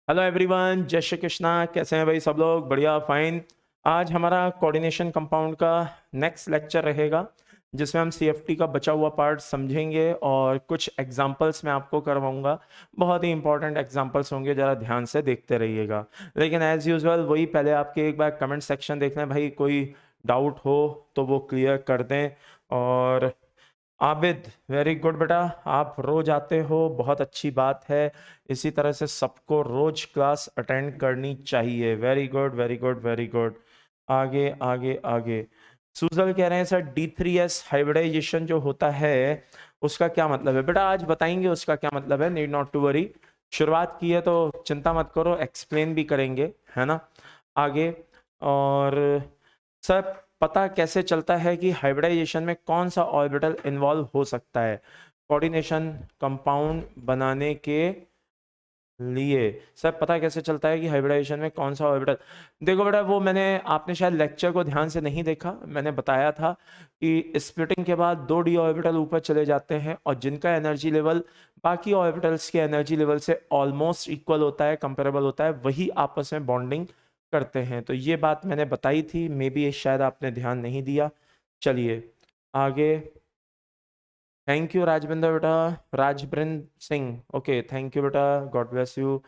Hello everyone, जय श्री कृष्णा। कैसे हैं भाई सब लोग? बढ़िया, फाइन। आज हमारा कोऑर्डिनेशन कंपाउंड का नेक्स्ट लेक्चर रहेगा जिसमें हम सीएफटी का बचा हुआ पार्ट समझेंगे और कुछ एग्जांपल्स मैं आपको करवाऊंगा। बहुत ही इंपॉर्टेंट एग्जांपल्स होंगे, ज़रा ध्यान से देखते रहिएगा। लेकिन एज यूजुअल वही, पहले आपके एक बार कमेंट सेक्शन देख लें भाई, कोई डाउट हो तो वो क्लियर कर दें। और आबिद, वेरी गुड बेटा, आप रोज आते हो, बहुत अच्छी बात है। इसी तरह से सबको रोज क्लास अटेंड करनी चाहिए। Very good, very good, very good. आगे आगे आगे। सुजल कह रहे हैं सर D3S हाइब्रिडाइजेशन जो होता है उसका क्या मतलब है? बेटा आज बताएंगे उसका क्या मतलब है, नीड नॉट टू वरी। शुरुआत की है तो चिंता मत करो, एक्सप्लेन भी करेंगे, है ना। आगे। और सर, पता कैसे चलता है कि हाइब्रिडाइजेशन में कौन सा ऑर्बिटल इन्वॉल्व हो सकता है कोऑर्डिनेशन कंपाउंड बनाने के लिए? सर पता कैसे चलता है कि हाइब्रिडाइजेशन में कौन सा ऑर्बिटल? देखो बेटा, वो मैंने, आपने शायद लेक्चर को ध्यान से नहीं देखा। मैंने बताया था कि स्प्लिटिंग के बाद दो डी ऑर्बिटल ऊपर चले जाते हैं और जिनका एनर्जी लेवल बाकी ऑर्बिटल्स के एनर्जी लेवल से ऑलमोस्ट इक्वल होता है, कंपेरेबल होता है, वही आपस में बॉन्डिंग करते हैं। तो ये बात मैंने बताई थी, मे बी शायद आपने ध्यान नहीं दिया। चलिए आगे। थैंक यू राजविंदर बेटा, राजबृंद सिंह, ओके, थैंक यू बेटा, God bless you.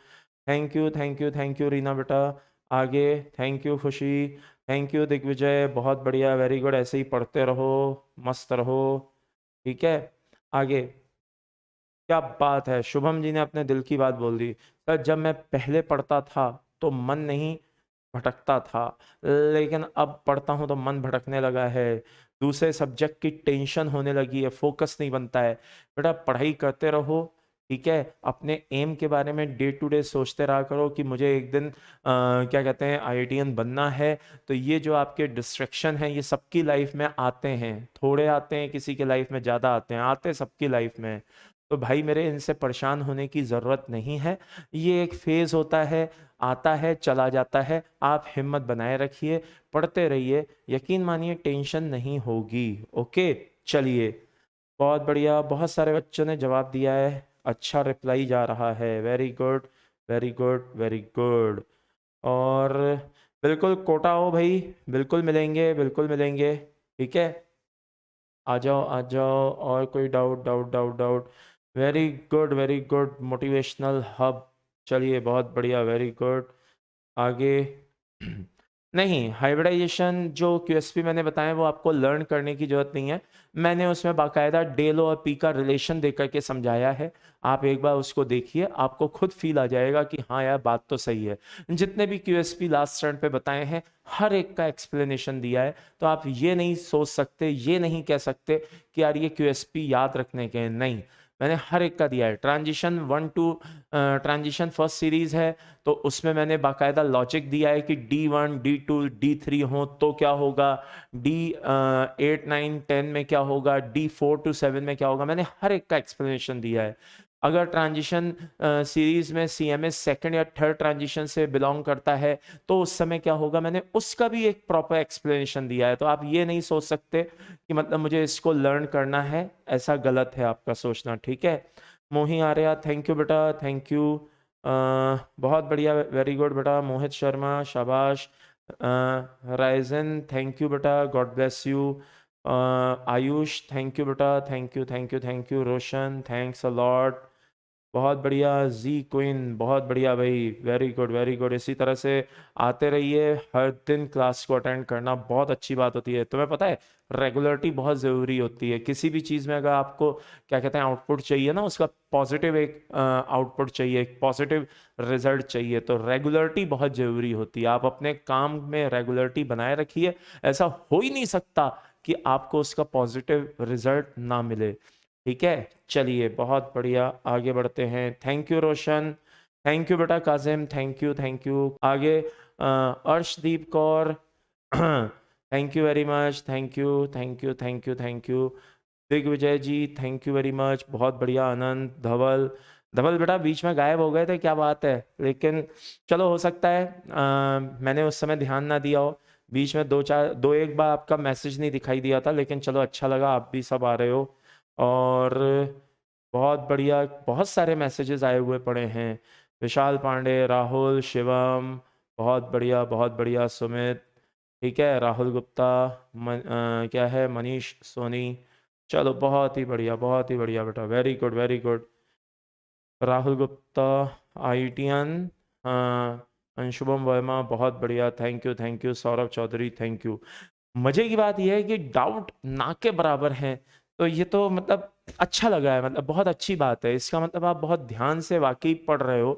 Thank you, thank you, thank you Reena बेटा। आगे। थैंक यू खुशी, थैंक यू दिग्विजय, बहुत बढ़िया, वेरी गुड, ऐसे ही पढ़ते रहो, मस्त रहो। ठीक है। आगे। क्या बात है, शुभम जी ने अपने दिल की बात बोल दी। सर जब मैं पहले पढ़ता था तो मन नहीं भटकता था, लेकिन अब पढ़ता हूं तो मन भटकने लगा है। दूसरे सब्जेक्ट की टेंशन होने लगी है, फोकस नहीं बनता है। बेटा पढ़ाई करते रहो, ठीक है। अपने एम के बारे में डे टू डे सोचते रहा करो कि मुझे एक दिन क्या कहते हैं, आईआईटीएन बनना है। तो ये जो आपके डिस्ट्रैक्शन हैं ये सबकी लाइफ में आते हैं, थोड़े आते हैं, किसी के लाइफ में ज़्यादा आते हैं, आते सबकी लाइफ में। तो भाई मेरे, इनसे परेशान होने की ज़रूरत नहीं है। ये एक फेज़ होता है, आता है चला जाता है। आप हिम्मत बनाए रखिए, पढ़ते रहिए, यकीन मानिए टेंशन नहीं होगी। ओके। चलिए, बहुत बढ़िया, बहुत सारे बच्चों ने जवाब दिया है, अच्छा रिप्लाई जा रहा है, very good, very good, very good. और बिल्कुल कोटा हो भाई, बिल्कुल मिलेंगे, बिल्कुल मिलेंगे, ठीक है। आ जाओ आ जाओ, और कोई doubt doubt doubt doubt? Very good, very good, motivational hub. चलिए बहुत बढ़िया, वेरी गुड। आगे। नहीं, हाइब्रिडाइजेशन जो क्यूएसपी मैंने बताया वो आपको लर्न करने की जरूरत नहीं है। मैंने उसमें बाकायदा डेल और पी का रिलेशन दे करके समझाया है। आप एक बार उसको देखिए, आपको खुद फील आ जाएगा कि हाँ यार बात तो सही है। जितने भी क्यूएसपी लास्ट टर्न पे बताए हैं हर एक का एक्सप्लेनेशन दिया है। तो आप ये नहीं सोच सकते, ये नहीं कह सकते कि यार ये क्यूएसपी याद रखने के हैं, नहीं। मैंने हर एक का दिया है। Transition 1 to transition first series है, तो उसमें मैंने बाकायदा लॉजिक दिया है कि D1 D2 D3 हो तो क्या होगा, D8 9 10 में क्या होगा, D4 to 7 में क्या होगा। मैंने हर एक का एक्सप्लेनेशन दिया है। अगर ट्रांजिशन सीरीज में CMS सेकंड या थर्ड ट्रांजिशन से बिलोंग करता है तो उस समय क्या होगा, मैंने उसका भी एक प्रॉपर एक्सप्लेनेशन दिया है। तो आप ये नहीं सोच सकते कि मतलब मुझे इसको लर्न करना है, ऐसा गलत है आपका सोचना, ठीक है। मोही आर्या, थैंक यू बेटा, थैंक यू। बहुत बढ़िया, वेरी गुड बेटा। मोहित शर्मा, शाबाश। राइजन, थैंक यू बेटा, God bless you. Ayush, thank you बेटा, thank you, thank you, thank you. Roshan, thanks a lot, बहुत बढ़िया। जी क्वीन, बहुत बढ़िया भाई, वेरी गुड, वेरी गुड। इसी तरह से आते रहिए, हर दिन क्लास को अटेंड करना बहुत अच्छी बात होती है। तुम्हें पता है रेगुलरिटी बहुत ज़रूरी होती है किसी भी चीज़ में। अगर आपको क्या कहते हैं आउटपुट चाहिए ना, उसका पॉजिटिव एक आउटपुट चाहिए, एक पॉजिटिव रिजल्ट चाहिए, तो रेगुलरिटी बहुत ज़रूरी होती है। आप अपने काम में रेगुलरिटी बनाए रखिए, ऐसा हो ही नहीं सकता कि आपको उसका पॉजिटिव रिजल्ट ना मिले, ठीक है। चलिए बहुत बढ़िया, आगे बढ़ते हैं। Thank you Roshan, thank you बेटा। Kazim, thank you, thank you. आगे। Arshdeep Kaur, thank you very much, thank you, thank you, thank you, thank you. Digvijay ji, thank you very much, बहुत बढ़िया। आनंद, धवल, धवल बेटा बीच में गायब हो गए थे, क्या बात है? लेकिन चलो, हो सकता है मैंने उस समय ध्यान ना दिया हो। बीच में दो एक बार आपका मैसेज नहीं दिखाई दिया था, लेकिन चलो अच्छा लगा आप भी सब आ रहे हो। और बहुत बढ़िया, बहुत सारे मैसेजेस आए हुए पड़े हैं। विशाल पांडे, राहुल, शिवम, बहुत बढ़िया सुमित, ठीक है, राहुल गुप्ता, क्या है, मनीष सोनी, चलो बहुत ही बढ़िया बेटा, very good very good. Rahul Gupta, IITN, Anshubham Verma, बहुत बढ़िया, thank you. Saurabh Chaudhary, thank you. मजे की बात यह है कि डाउट ना के बराबर है, तो ये तो मतलब अच्छा लगा है, मतलब बहुत अच्छी बात है, इसका मतलब आप बहुत ध्यान से वाकई पढ़ रहे हो,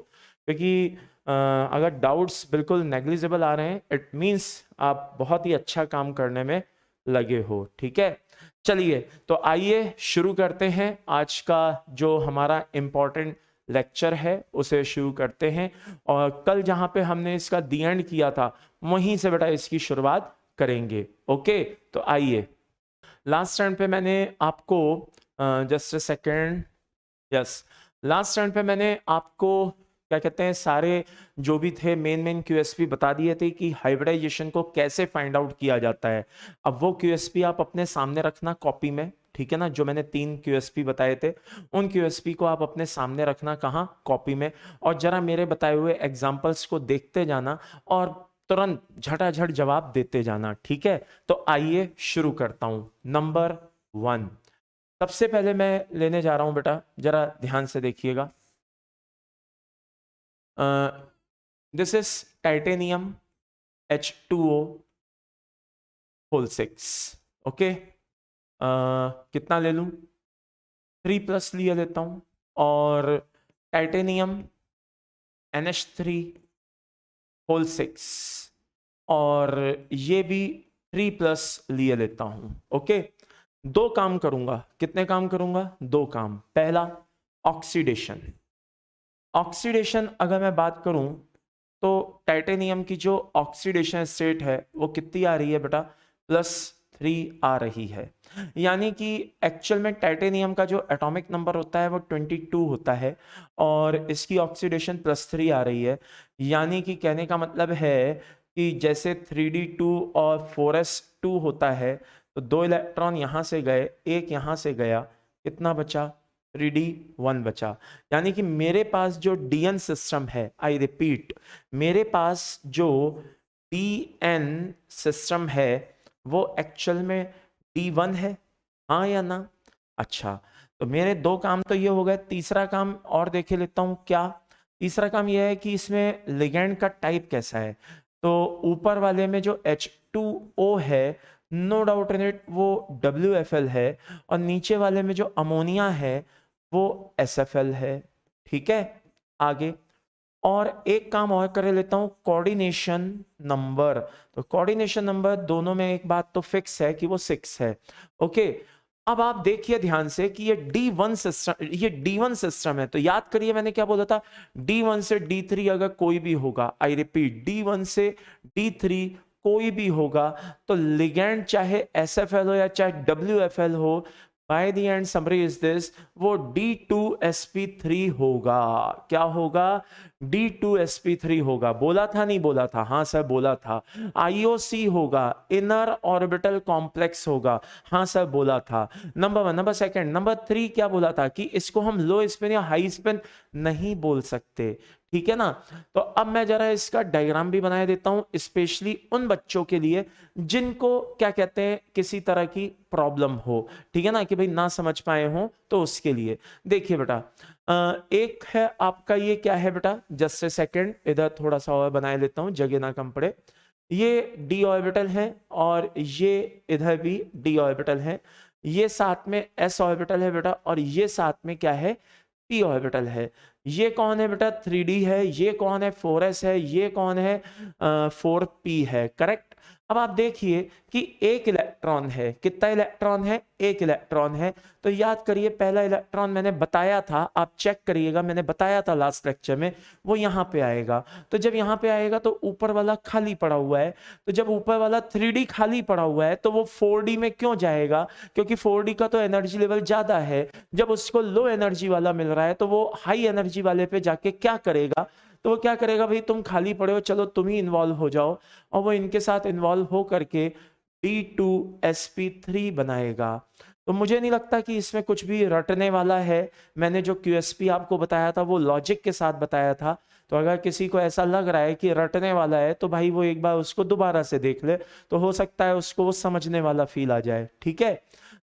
क्योंकि अगर डाउट्स बिल्कुल नेग्लिजिबल आ रहे हैं, इट मींस आप बहुत ही अच्छा काम करने में लगे हो, ठीक है। चलिए तो आइए शुरू करते हैं आज का जो हमारा इम्पोर्टेंट लेक्चर है, उसे शुरू करते हैं। और कल जहां पे हमने इसका दी एंड किया था, वहीं से बेटा इसकी शुरुआत करेंगे। ओके, तो आइए, लास्ट टाइम पे मैंने आपको just a second, yes, last time पे मैंने आपको क्या कहते हैं, सारे जो भी थे मेन क्यूएसपी बता दिए थे कि हाइब्रिडाइजेशन को कैसे फाइंड आउट किया जाता है। अब वो क्यूएसपी आप अपने सामने रखना कॉपी में, ठीक है ना, जो मैंने 3 क्यूएसपी बताए थे, उन क्यूएसपी को आप अपने सामने रखना, कहाँ, कॉपी में, और जरा मेरे बताए हुए एग्जाम्पल्स को देखते जाना और तुरंत झटाझट जवाब देते जाना, ठीक है। तो आइए शुरू करता हूं। नंबर 1, सबसे पहले मैं लेने जा रहा हूं बेटा, जरा ध्यान से देखिएगा। This is titanium H2O whole 6, okay. कितना ले लूं, 3+ लिए लेता हूं, और टाइटेनियम NH3 होल 6, और ये भी 3+ लिए लेता हूं, ओके। 2 काम करूंगा, कितने काम करूंगा, 2 काम। पहला, ऑक्सीडेशन। ऑक्सीडेशन अगर मैं बात करूं, तो टाइटेनियम की जो ऑक्सीडेशन स्टेट है वो कितनी आ रही है बेटा, +3 आ रही है। यानी कि एक्चुअल में टाइटेनियम का जो एटॉमिक नंबर होता है वो 22 होता है, और इसकी ऑक्सीडेशन +3 आ रही है। यानी कि कहने का मतलब है कि जैसे 3D2 और 4s2 होता है, तो 2 इलेक्ट्रॉन यहां से गए, एक यहां से गया, कितना बचा, 3D1 बचा। यानी कि मेरे पास जो DN सिस्टम है, आई रिपीट, मेरे पास जो DN सिस्टम है वो एक्चुअल में D1 है, हाँ या ना। अच्छा, तो मेरे 2 काम तो ये हो गए। तीसरा काम और देखे लेता हूं, क्या तीसरा काम यह है कि इसमें लिगेंड का टाइप कैसा है। तो ऊपर वाले में जो H2O है, नो डाउट इन इट, वो WFL है, और नीचे वाले में जो अमोनिया है वो SFL है, ठीक है। आगे, और एक काम और कर लेता हूं, कोऑर्डिनेशन नंबर। तो कोऑर्डिनेशन नंबर दोनों में एक बात तो फिक्स है कि वो 6 है, ओके। अब आप देखिए ध्यान से कि ये D1 सिस्टम है, तो याद करिए मैंने क्या बोला था, D1 से D3 अगर कोई भी होगा, आई रिपीट, D1 से D3 कोई भी होगा, तो लिगेंड चाहे SFL हो या चाहे WFL हो, bye the and summary is this, वो D2sp3 होगा। क्या होगा, D2sp3 होगा। बोला था नहीं बोला था, हाँ सर बोला था। IOC होगा, इनर ऑर्बिटल कॉम्प्लेक्स होगा, हाँ सर बोला था। नंबर 1, नंबर 2, नंबर 3 क्या बोला था कि इसको हम लो स्पिन या हाई स्पिन नहीं बोल सकते, ठीक है ना। तो अब मैं जरा इसका डायग्राम भी बना देता हूं, स्पेशली उन बच्चों के लिए जिनको क्या कहते हैं, किसी तरह की प्रॉब्लम हो, ठीक है ना, कि भाई ना समझ पाए हो, तो उसके लिए देखिए बेटा, एक है आपका, ये क्या है बेटा, जस्ट ए सेकेंड, इधर थोड़ा सा और बनाए लेता हूं, जगह ना कम पड़े। ये d ऑर्बिटल है, और ये इधर भी d ऑर्बिटल है, ये साथ में s ऑर्बिटल है बेटा, और ये साथ में क्या है, p ऑर्बिटल है। ये कौन है बेटा, 3D है, ये कौन है, 4s है, ये कौन है, 4p है, करेक्ट। अब आप देखिए कि एक इलेक्ट्रॉन है, कितना इलेक्ट्रॉन है, एक इलेक्ट्रॉन है। तो याद करिए, पहला इलेक्ट्रॉन मैंने बताया था, आप चेक करिएगा, मैंने बताया था लास्ट लेक्चर में, वो यहां पे आएगा। तो जब यहां पे आएगा तो ऊपर वाला खाली पड़ा हुआ है, तो जब ऊपर वाला 3D खाली पड़ा हुआ है, तो वो 4D में क्यों जाएगा, क्योंकि 4D का तो एनर्जी लेवल ज्यादा है। जब उसको लो एनर्जी वाला मिल रहा है, तो वो हाई एनर्जी वाले पे जाके क्या करेगा, तो वो क्या करेगा, भाई तुम खाली पड़े हो, चलो तुम ही इन्वॉल्व हो जाओ, और वो इनके साथ इन्वॉल्व हो करके D2sp3 बनाएगा। तो मुझे नहीं लगता कि इसमें कुछ भी रटने वाला है। मैंने जो QSP आपको बताया था वो लॉजिक के साथ बताया था। तो अगर किसी को ऐसा लग रहा है कि रटने वाला है तो भाई वो एक बार उसको दोबारा से देख ले, तो हो सकता है उसको वो समझने वाला फील आ जाए। ठीक है,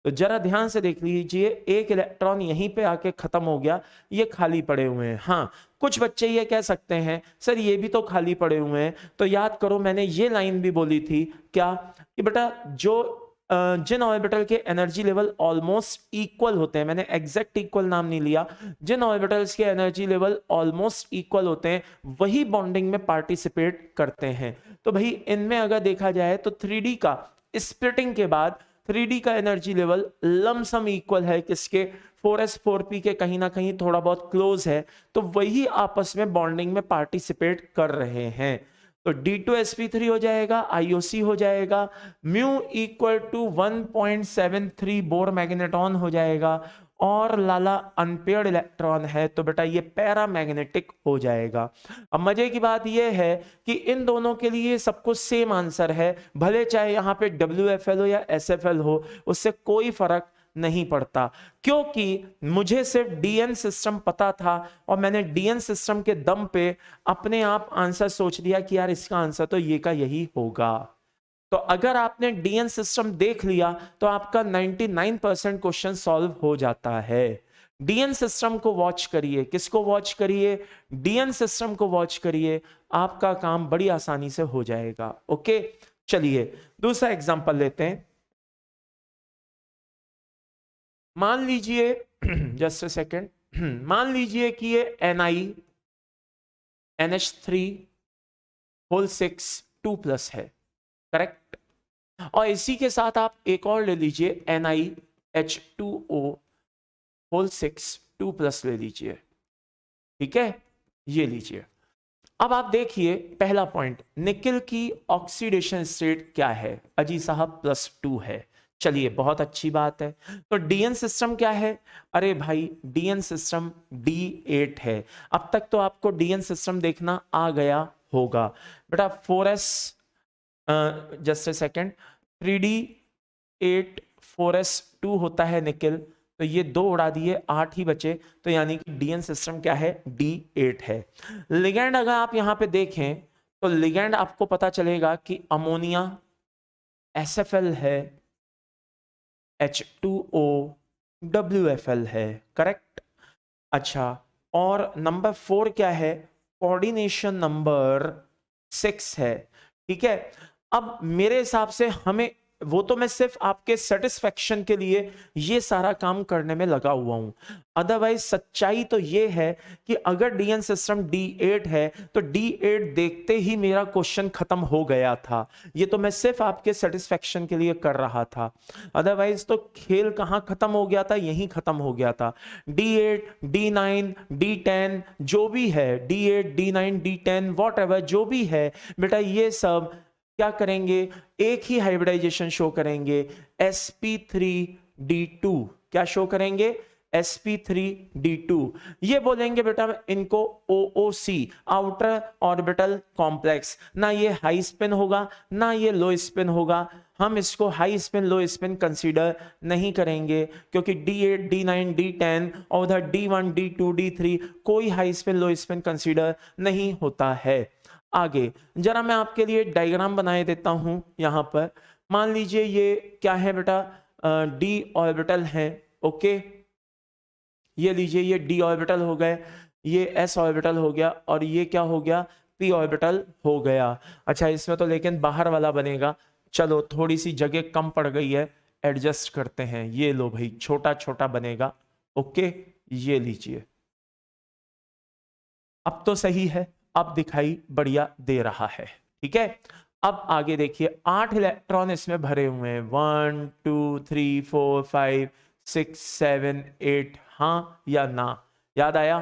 तो जरा ध्यान से देख लीजिए, एक इलेक्ट्रॉन यहीं पे आके खत्म हो गया, ये खाली पड़े हुए हैं। हाँ, कुछ बच्चे ये कह सकते हैं सर ये भी तो खाली पड़े हुए हैं। तो याद करो मैंने ये लाइन भी बोली थी क्या, कि बेटा जो जिन ऑर्बिटल के एनर्जी लेवल ऑलमोस्ट इक्वल होते हैं, मैंने एग्जैक्ट इक्वल नाम नहीं लिया, जिन ऑर्बिटल्स के एनर्जी लेवल ऑलमोस्ट इक्वल होते हैं वही बॉन्डिंग में पार्टिसिपेट करते हैं। तो भाई इनमें अगर देखा जाए तो 3D का स्प्लिटिंग के बाद 3D का एनर्जी लेवल लमसम इक्वल है किसके, 4s 4p के कहीं ना कहीं थोड़ा बहुत क्लोज है, तो वही आपस में बॉन्डिंग में पार्टिसिपेट कर रहे हैं। तो D2sp3 हो जाएगा, IOC हो जाएगा, mu equal to 1.73 Bohr magneton हो जाएगा, और लाला अनपेयर्ड इलेक्ट्रॉन है तो बेटा ये पैरामैग्नेटिक हो जाएगा। अब मजे की बात ये है कि इन दोनों के लिए सबको सेम आंसर है, भले चाहे यहाँ पे WFL हो या SFL हो, उससे कोई फर्क नहीं पड़ता, क्योंकि मुझे सिर्फ DN सिस्टम पता था और मैंने DN सिस्टम के दम पे अपने आप आंसर सोच लिया कि यार इसका आंसर तो ये का यही होगा। तो अगर आपने DN सिस्टम देख लिया तो आपका 99% क्वेश्चन सॉल्व हो जाता है। DN सिस्टम को वॉच करिए, किसको वॉच करिए, DN सिस्टम को वॉच करिए, आपका काम बड़ी आसानी से हो जाएगा। ओके, चलिए दूसरा एग्जांपल लेते हैं। मान लीजिए जस्ट अ सेकेंड, मान लीजिए कि ये NiNH3 होल 6 2+ है, करेक्ट। और इसी के साथ आप एक और ले लीजिए NiH2O होल 6 2+ ले लीजिए, ठीक है, ये लीजिए। अब आप देखिए पहला पॉइंट, निकिल की ऑक्सीडेशन स्टेट क्या है, अजी साहब +2 है। चलिए बहुत अच्छी बात है। तो DN सिस्टम क्या है, अरे भाई DN सिस्टम D8 है। अब तक तो आपको DN सिस्टम देखना आ गया होगा बेटा। 4s just a second, 3D8 4s2 होता है निकिल, तो ये 2 उड़ा दिए, 8 ही बचे, तो यानी कि DN सिस्टम क्या है, D8 है। लिगेंड अगर आप यहां पे देखें तो लिगेंड आपको पता चलेगा कि अमोनिया SFL है, H2O WFL है, करेक्ट। अच्छा, और नंबर 4 क्या है, कोऑर्डिनेशन नंबर 6 है, ठीक है। अब मेरे हिसाब से हमें, वो तो मैं सिर्फ आपके सेटिस्फेक्शन के लिए ये सारा काम करने में लगा हुआ हूं, अदरवाइज सच्चाई तो ये है कि अगर DN सिस्टम D8 है तो D8 देखते ही मेरा क्वेश्चन खत्म हो गया था। ये तो मैं सिर्फ आपके सेटिस्फेक्शन के लिए कर रहा था, अदरवाइज तो खेल कहां खत्म हो गया था, यहीं खत्म हो गया था। D8 D9 D10 जो भी है, D8 D9 D10 वॉटएवर जो भी है बेटा, ये सब क्या करेंगे, एक ही हाइब्रिडाइजेशन शो करेंगे, sp3d2। क्या शो करेंगे, sp3d2। ये बोलेंगे बेटा इनको OOC, आउटर ऑर्बिटल कॉम्प्लेक्स। ना ये हाई स्पिन होगा ना ये लो स्पिन होगा, हम इसको हाई स्पिन लो स्पिन कंसीडर नहीं करेंगे, क्योंकि D8 D9 D10 और उधर D1 D2 D3 कोई हाई स्पिन लो स्पिन कंसीडर नहीं होता है। आगे जरा मैं आपके लिए डायग्राम बनाए देता हूं। यहां पर मान लीजिए ये क्या है बेटा, D ऑर्बिटल है, ओके, ये लीजिए ये D ऑर्बिटल हो गए, ये S ऑर्बिटल हो गया, और ये क्या हो गया, P ऑर्बिटल हो गया। अच्छा, इसमें तो लेकिन बाहर वाला बनेगा, चलो थोड़ी सी जगह कम पड़ गई है, एडजस्ट करते हैं। ये लो भाई, छोटा छोटा बनेगा, ओके, ये लीजिए, अब तो सही है, अब दिखाई बढ़िया दे रहा है, ठीक है। अब आगे देखिए, 8 इलेक्ट्रॉन इसमें भरे हुए हैं, 1 2 3 4 5 6 7 8, हाँ या ना, याद आया।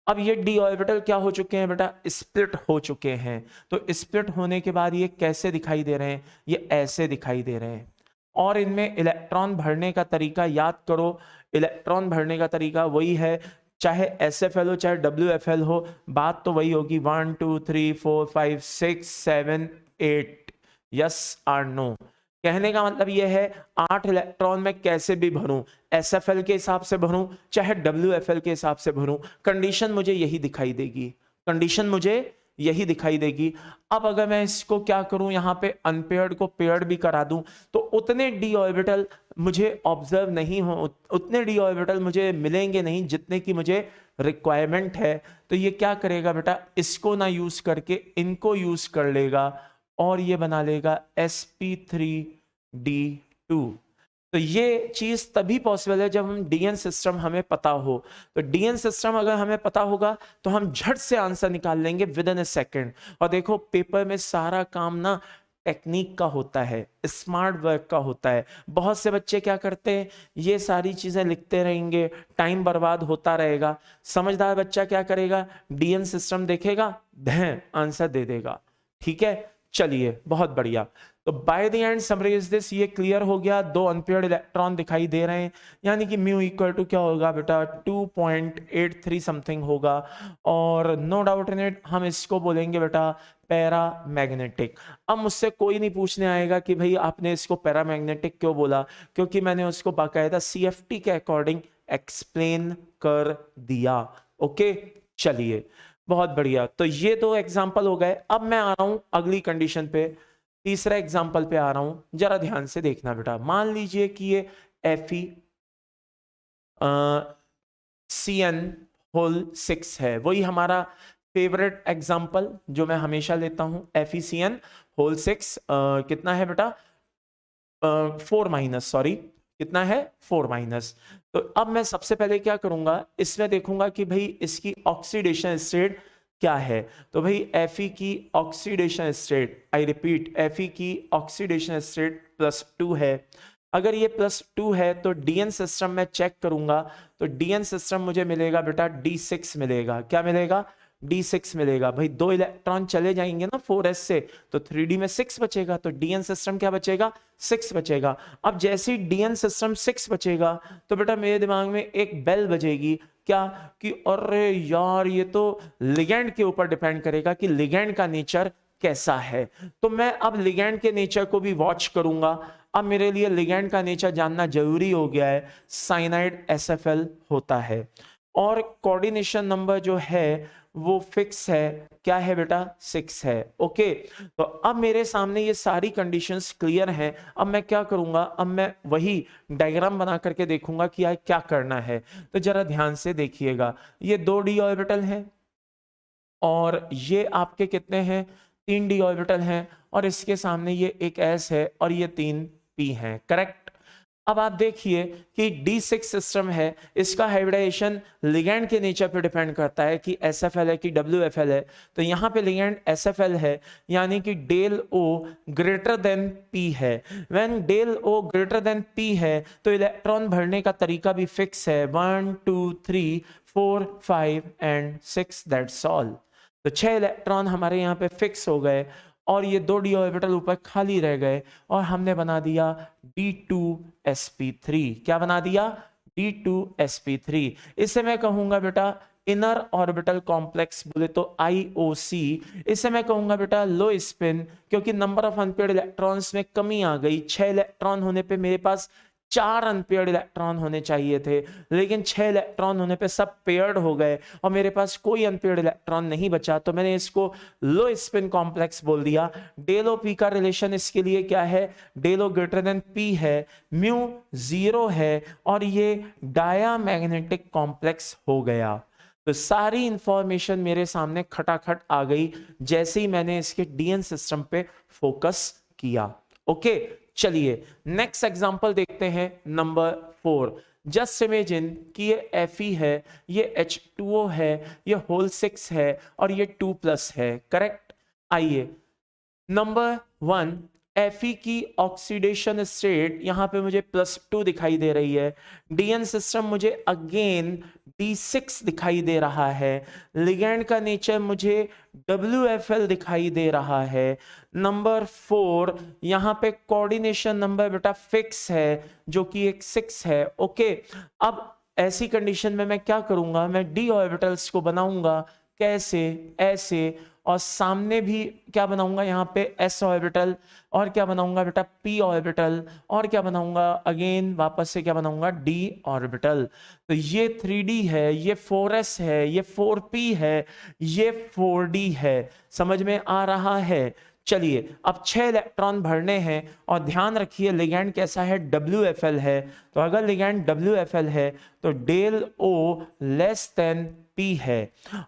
अब ये D ऑर्बिटल क्या हो चुके हैं बेटा, स्प्लिट हो चुके हैं। तो स्प्लिट होने के बाद ये कैसे दिखाई दे रहे हैं, ये ऐसे दिखाई दे रहे हैं। और इनमें इलेक्ट्रॉन भरने का तरीका याद करो, इलेक्ट्रॉन भरने का तरीका वही है, चाहे SFL हो चाहे WFL हो, बात तो वही होगी, 1 2 3 4 5 6 7 8, यस और नो। कहने का मतलब यह है 8 इलेक्ट्रॉन मैं कैसे भी भरूं, SFL के हिसाब से भरूं चाहे WFL के हिसाब से भरूं, कंडीशन मुझे यही दिखाई देगी, कंडीशन मुझे यही दिखाई देगी। अब अगर मैं इसको क्या करूं, यहां पे अनपेयर्ड को पेयर्ड भी करा दूं तो उतने d ऑर्बिटल मुझे ऑब्जर्व नहीं हो, उतने d ऑर्बिटल मुझे मिलेंगे नहीं जितने की मुझे रिक्वायरमेंट है। तो ये क्या करेगा बेटा, इसको ना यूज करके इनको यूज कर लेगा और ये बना लेगा sp3d2। तो ये चीज तभी पॉसिबल है जब हम डीएन सिस्टम हमें पता हो। तो डीएन सिस्टम अगर हमें पता होगा तो हम झट से आंसर निकाल लेंगे विद इन ए सेकेंड। और देखो पेपर में सारा काम ना टेक्निक का होता है, स्मार्ट वर्क का होता है। बहुत से बच्चे क्या करते हैं, ये सारी चीजें लिखते रहेंगे, टाइम बर्बाद होता रहेगा। समझदार बच्चा क्या करेगा, डीएन सिस्टम देखेगा, धैं आंसर दे देगा। ठीक है, चलिए बहुत बढ़िया। तो by the end summarise this, ये क्लियर हो गया, 2 अनपेयर्ड इलेक्ट्रॉन दिखाई दे रहे हैं, यानी कि म्यू इक्वल टू क्या होगा बेटा 2.83 समथिंग होगा। और नो डाउट इन इट हम इसको बोलेंगे बेटा पैरामैग्नेटिक। अब मुझसे कोई नहीं पूछने आएगा कि भाई आपने इसको पैरामैग्नेटिक क्यों बोला, क्योंकि मैंने उसको बाकायदा CFT के अकॉर्डिंग एक्सप्लेन कर दिया। ओके चलिए बहुत बढ़िया। तो ये 2 एग्जाम्पल हो गए। अब मैं आ रहा हूं अगली कंडीशन पे, तीसरा एग्जाम्पल पे आ रहा हूं, जरा ध्यान से देखना बेटा। मान लीजिए कि ये FeCN होल 6 है, वही हमारा फेवरेट एग्जाम्पल जो मैं हमेशा लेता हूं, FeCN होल 6 कितना है बेटा 4 माइनस, सॉरी कितना है 4 माइनस। तो अब मैं सबसे पहले क्या करूंगा, इसमें देखूंगा कि भाई इसकी ऑक्सीडेशन स्टेट क्या है। तो भाई Fe की oxidation state, I repeat Fe की ऑक्सीडेशन स्टेट +2 है। अगर ये +2 है तो डीएन सिस्टम में चेक करूंगा तो डीएन सिस्टम मुझे मिलेगा बेटा D6 मिलेगा। क्या मिलेगा, D6 मिलेगा। भाई 2 इलेक्ट्रॉन चले जाएंगे ना 4s से, तो 3D में 6 बचेगा, तो डीएन सिस्टम क्या बचेगा 6 बचेगा। अब जैसे ही डीएन सिस्टम 6 बचेगा तो बेटा मेरे दिमाग में एक बेल बजेगी, क्या कि अरे यार ये तो लिगेंड के ऊपर डिपेंड करेगा कि लिगेंड का नेचर कैसा है। तो मैं अब लिगेंड के नेचर को भी वॉच करूंगा। अब मेरे लिए लिगेंड का नेचर जानना जरूरी हो गया है, साइनाइड SFL होता है और कोऑर्डिनेशन नंबर जो है वो फिक्स है, क्या है बेटा 6 है। ओके, तो अब मेरे सामने ये सारी कंडीशंस क्लियर हैं। अब मैं क्या करूंगा, अब मैं वही डायग्राम बना करके देखूंगा कि यार क्या करना है। तो जरा ध्यान से देखिएगा, ये 2 d ऑर्बिटल हैं और ये आपके कितने हैं 3 d ऑर्बिटल हैं और इसके सामने ये एक s है और ये 3 p हैं, करेक्ट। अब आप देखिए कि D6 सिस्टम है, इसका हाइब्रिडाइजेशन लिगेंड के नेचर पे डिपेंड करता है कि SFL है कि WFL है। तो यहाँ पे लिगेंड SFL है, यानी कि del O greater than P है। When del O greater than P है तो इलेक्ट्रॉन भरने का तरीका भी फिक्स है, 1 2 3 4 5 एंड 6, दैट्स ऑल। तो 6 इलेक्ट्रॉन हमारे यहाँ पे फिक्स हो गए और ये 2 d ऑर्बिटल ऊपर खाली रह गए और हमने बना दिया D2sp3। क्या बना दिया D2sp3। इसे मैं कहूंगा बेटा इनर ऑर्बिटल कॉम्प्लेक्स, बोले तो IOC। इसे मैं कहूंगा बेटा लो स्पिन, क्योंकि नंबर ऑफ अनपेयर्ड इलेक्ट्रॉन्स में कमी आ गई। 6 इलेक्ट्रॉन होने पे मेरे पास 4 अनपेयर्ड इलेक्ट्रॉन होने चाहिए थे, लेकिन 6 इलेक्ट्रॉन होने पे सब पेयर्ड हो गए और मेरे पास कोई अनपेयर्ड इलेक्ट्रॉन नहीं बचा। तो मैंने इसको लो स्पिन कॉम्प्लेक्स बोल दिया। डेलो पी का रिलेशन इसके लिए क्या है, डेलो ग्रेटर देन पी है, म्यू 0 है और ये डायामैग्नेटिक कॉम्प्लेक्स हो गया। तो सारी इंफॉर्मेशन मेरे सामने खटाखट आ गई जैसे ही मैंने इसके डीएन सिस्टम पे फोकस किया। ओके चलिए नेक्स्ट एग्जांपल देखते हैं, नंबर 4। जस्ट इमेजिन कि ये Fe है, ये H2O है, ये होल 6 है और ये 2+ है, करेक्ट। आइए नंबर 1, Fe की ऑक्सीडेशन स्टेट यहां पे मुझे +2 दिखाई दे रही है। डीएन सिस्टम मुझे अगेन D6 दिखाई दे रहा है। लिगेंड का नेचर मुझे WFL दिखाई दे रहा है। नंबर 4 यहां पे कोऑर्डिनेशन नंबर बेटा फिक्स है जो कि एक 6 है। ओके, अब ऐसी कंडीशन में मैं क्या करूंगा, मैं d ऑर्बिटल्स को बनाऊंगा कैसे, ऐसे, और सामने भी क्या बनाऊंगा यहाँ पे s ऑर्बिटल, और क्या बनाऊंगा बेटा p ऑर्बिटल, और क्या बनाऊंगा अगेन वापस से क्या बनाऊंगा d ऑर्बिटल। तो ये 3d है, ये 4s है, ये 4p है, ये 4d है। समझ में आ रहा है? चलिए अब 6 इलेक्ट्रॉन भरने हैं, और ध्यान रखिए लिगैंड कैसा है, WFL है। तो अगर लिगैंड WFL है तो del O less than P है,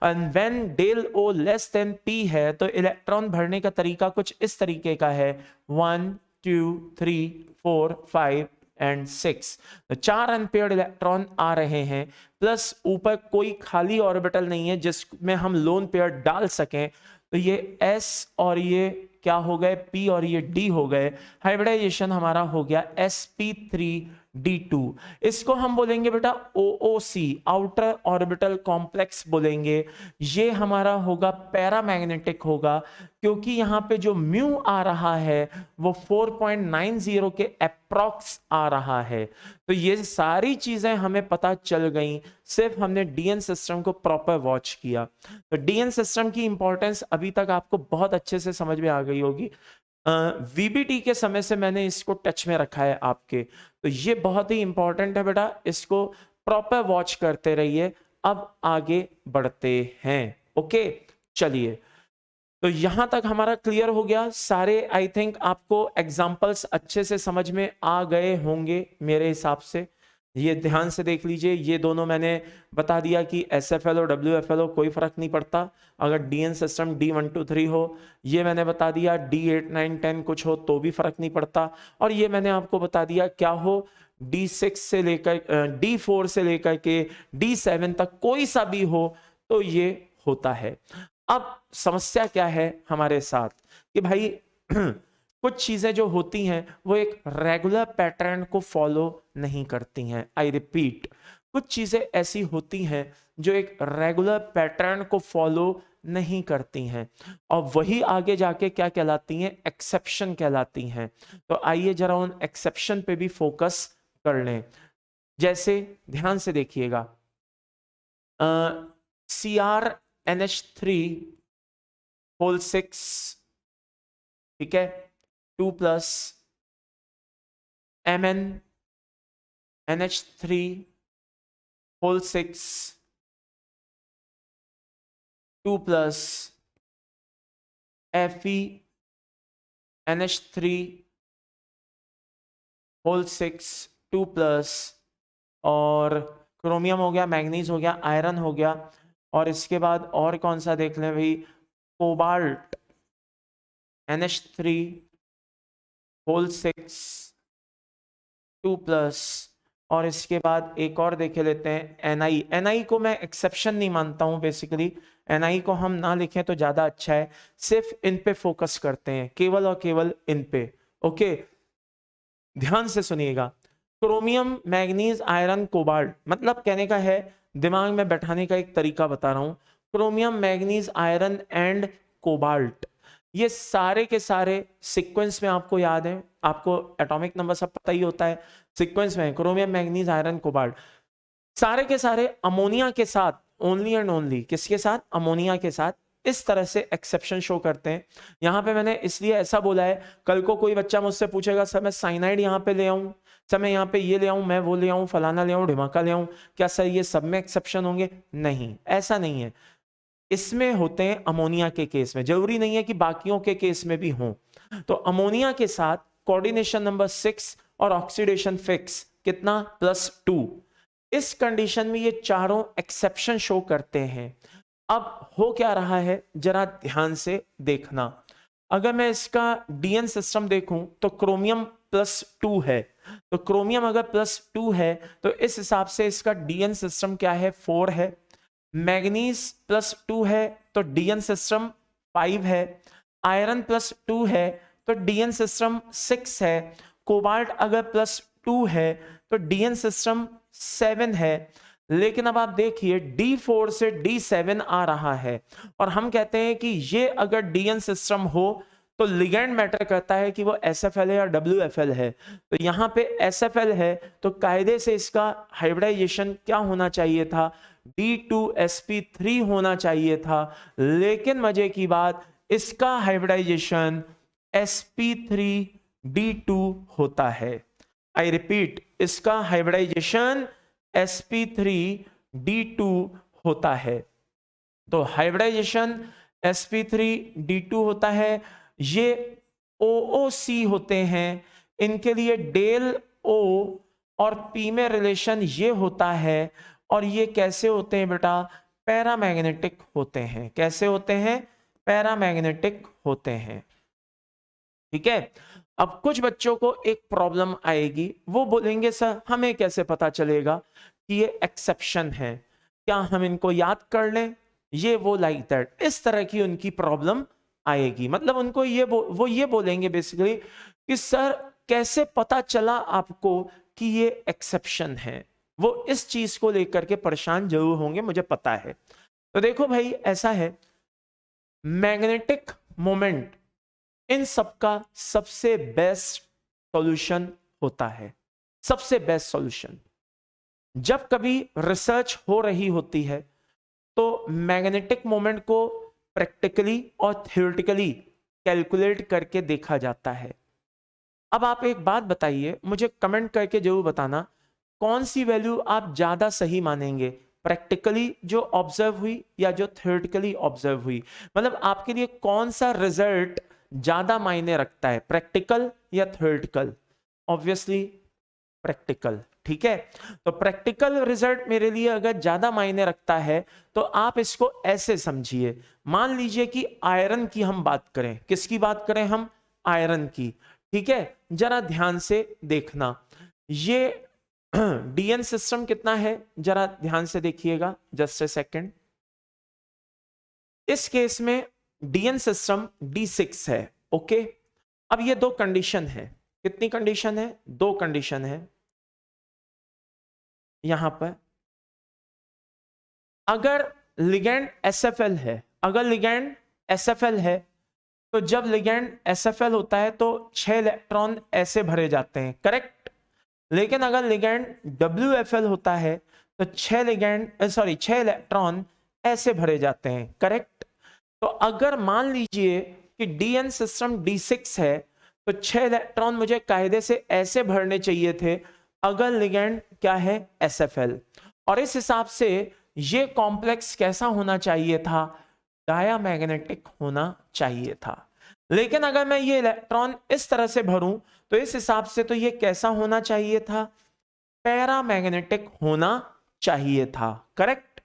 and when del O less than P है तो इलेक्ट्रॉन भरने का तरीका कुछ इस तरीके का है, 1 2 3 4 5 एंड 6। तो 4 अनपेयर्ड इलेक्ट्रॉन आ रहे हैं, प्लस ऊपर कोई खाली ऑर्बिटल नहीं है जिसमें हम लोन पेयर डाल सकें। तो ये S और ये क्या हो गए, P और ये D हो गए। हाइब्रिडाइजेशन हमारा हो गया sp3d2। इसको हम बोलेंगे बेटा OOC, आउटर ऑर्बिटल कॉम्प्लेक्स बोलेंगे। ये हमारा होगा पैरामैग्नेटिक होगा, क्योंकि यहाँ पे जो म्यू आ रहा है वो 4.90 के अप्रॉक्स आ रहा है। तो ये सारी चीजें हमें पता चल गई, सिर्फ हमने डीएन सिस्टम को प्रॉपर वॉच किया। तो डीएन सिस्टम की इंपॉर्टेंस अभी तक आपको बहुत अच्छे से समझ में आ गई होगी। वीबीटी के समय से मैंने इसको टच में रखा है आपके, तो ये बहुत ही इंपॉर्टेंट है बेटा, इसको प्रॉपर वॉच करते रहिए। अब आगे बढ़ते हैं। ओके चलिए, तो यहां तक हमारा क्लियर हो गया सारे। आई थिंक आपको एग्जांपल्स अच्छे से समझ में आ गए होंगे मेरे हिसाब से। ये ध्यान से देख लीजिए, ये दोनों मैंने बता दिया कि SFL और WFL हो कोई फर्क नहीं पड़ता, अगर डीएन सिस्टम D1 2 3 हो। ये मैंने बता दिया D8 9 10 कुछ हो तो भी फर्क नहीं पड़ता। और ये मैंने आपको बता दिया क्या हो, D6 से लेकर D4 से लेकर के D7 तक कोई सा भी हो तो ये होता है। अब समस्या क्या है हमारे साथ कि भाई कुछ चीजें जो होती हैं वो एक रेगुलर पैटर्न को फॉलो नहीं करती हैं। आई रिपीट, कुछ चीजें ऐसी होती हैं जो एक रेगुलर पैटर्न को फॉलो नहीं करती हैं, और वही आगे जाके क्या कहलाती हैं, एक्सेप्शन कहलाती हैं। तो आइए जरा उन एक्सेप्शन पे भी फोकस कर लें। जैसे ध्यान से देखिएगा, CrNH3 होल 6, ठीक है, 2+ MnNH3 होल 6, 2+ FeNH3 होल 6, 2+, और क्रोमियम हो गया, मैग्नीज हो गया, आयरन हो गया, और इसके बाद और कौन सा देख लें भाई, कोबाल्ट NH3 होल 6, 2+, और इसके बाद एक और देख लेते हैं Ni को मैं एक्सेप्शन नहीं मानता हूं बेसिकली, Ni को हम ना लिखें तो ज्यादा अच्छा है, सिर्फ इन पे फोकस करते हैं, केवल और केवल इन पे। ओके ध्यान से सुनिएगा, क्रोमियम मैग्नीज आयरन कोबाल्ट, मतलब कहने का है, दिमाग में बैठाने का एक तरीका बता रहा हूं, chromium manganese iron and cobalt, ये सारे के सारे सीक्वेंस में आपको याद है, आपको एटॉमिक नंबर सब पता ही होता है, सीक्वेंस में क्रोमियम मैग्नीज आयरन कोबाल्ट, सारे के सारे अमोनिया के साथ, ओनली एंड ओनली किसके साथ, अमोनिया के साथ, इस तरह से एक्सेप्शन शो करते हैं। यहां पे मैंने इसलिए ऐसा बोला है, कल को कोई बच्चा मुझसे पूछेगा सर मैं साइनाइड यहां पे ले आऊं, सर मैं यहाँ पे ये ले आऊं, मैं वो ले आऊं, फलाना ले आऊं, ढिमाका ले आऊं, क्या सर ये सब में एक्सेप्शन होंगे? नहीं, ऐसा नहीं है, इसमें होते हैं अमोनिया के केस में, जरूरी नहीं है कि बाकियों के केस में भी हों। तो अमोनिया के साथ कोऑर्डिनेशन नंबर 6 और ऑक्सीडेशन फिक्स कितना, +2, इस कंडीशन में ये चारों एक्सेप्शन शो करते हैं। अब हो क्या रहा है जरा ध्यान से देखना, अगर मैं इसका डीएन सिस्टम देखूं तो क्रोमियम +2 है, तो क्रोमियम अगर +2 है तो इस हिसाब से इसका डीएन सिस्टम क्या है, 4 है। मैग्नीज +2 है तो डीएन सिस्टम 5 है। आयरन +2 है तो डीएन सिस्टम 6 है। कोबाल्ट अगर +2 है तो डीएन सिस्टम 7 है। लेकिन अब आप देखिए D4 से D7 आ रहा है, और हम कहते हैं कि ये अगर डीएन सिस्टम हो तो लिगेंड मैटर करता है कि वो SFL है या WFL है। तो यहाँ पे SFL है तो कायदे से इसका हाइब्रिडाइजेशन क्या होना चाहिए था, D2sp3 होना चाहिए था, लेकिन मजे की बात इसका हाइब्रिडाइजेशन sp3d2 होता है। आई रिपीट, इसका हाइब्रिडाइजेशन sp3d2 होता है। तो हाइब्रिडाइजेशन sp3d2 होता है। ये OOC होते हैं, इनके लिए डेल O और P में रिलेशन ये होता है। और ये कैसे होते हैं बेटा? पैरामैग्नेटिक होते हैं। कैसे होते हैं? पैरामैग्नेटिक होते हैं। ठीक है। अब कुछ बच्चों को एक प्रॉब्लम आएगी, वो बोलेंगे सर हमें कैसे पता चलेगा कि ये एक्सेप्शन है, क्या हम इनको याद कर लें, ये वो लाइक दैट, इस तरह की उनकी प्रॉब्लम आएगी। मतलब उनको वो ये बोलेंगे बेसिकली कि सर कैसे पता चला आपको कि ये एक्सेप्शन है। वो इस चीज को लेकर के परेशान जरूर होंगे, मुझे पता है। तो देखो भाई, ऐसा है, मैग्नेटिक मोमेंट इन सबका सबसे बेस्ट सॉल्यूशन होता है। सबसे बेस्ट सॉल्यूशन जब कभी रिसर्च हो रही होती है तो मैग्नेटिक मोमेंट को प्रैक्टिकली और थ्योरेटिकली कैलकुलेट करके देखा जाता है। अब आप एक बात बताइए, मुझे कमेंट करके जरूर बताना, कौन सी वैल्यू आप ज्यादा सही मानेंगे, प्रैक्टिकली जो ऑब्जर्व हुई या जो थ्योरेटिकली ऑब्जर्व हुई? मतलब आपके लिए कौन सा रिजल्ट ज्यादा मायने रखता है, प्रैक्टिकल या थ्योरेटिकल? Obviously practical. ठीक है, तो प्रैक्टिकल रिजल्ट मेरे लिए अगर ज्यादा मायने रखता है तो आप इसको ऐसे समझिए। मान लीजिए कि आयरन की हम बात करें, किसकी बात करें हम? आयरन की। ठीक है, जरा ध्यान से देखना, ये डीएन सिस्टम कितना है, जरा ध्यान से देखिएगा, जस्ट ए सेकेंड। इस केस में डीएन सिस्टम D6 है। ओके, अब ये दो कंडीशन है। कितनी कंडीशन है? दो कंडीशन है यहां पर। अगर लिगेंड SFL है, अगर लिगेंड SFL है, तो जब लिगेंड SFL होता है तो 6 इलेक्ट्रॉन ऐसे भरे जाते हैं, करेक्ट। लेकिन अगर लिगेंड WFL होता है तो 6 इलेक्ट्रॉन ऐसे भरे जाते हैं, करेक्ट। तो अगर मान लीजिए कि डीएन सिस्टम D6 है तो 6 इलेक्ट्रॉन मुझे कायदे से ऐसे भरने चाहिए थे अगर लिगेंड क्या है? SFL। और इस हिसाब से ये कॉम्प्लेक्स कैसा होना चाहिए था? डायामैग्नेटिक होना चाहिए था। लेकिन अगर मैं ये इलेक्ट्रॉन इस तरह से भरूं तो इस हिसाब से तो ये कैसा होना चाहिए था? पैरामैग्नेटिक होना चाहिए था, करेक्ट।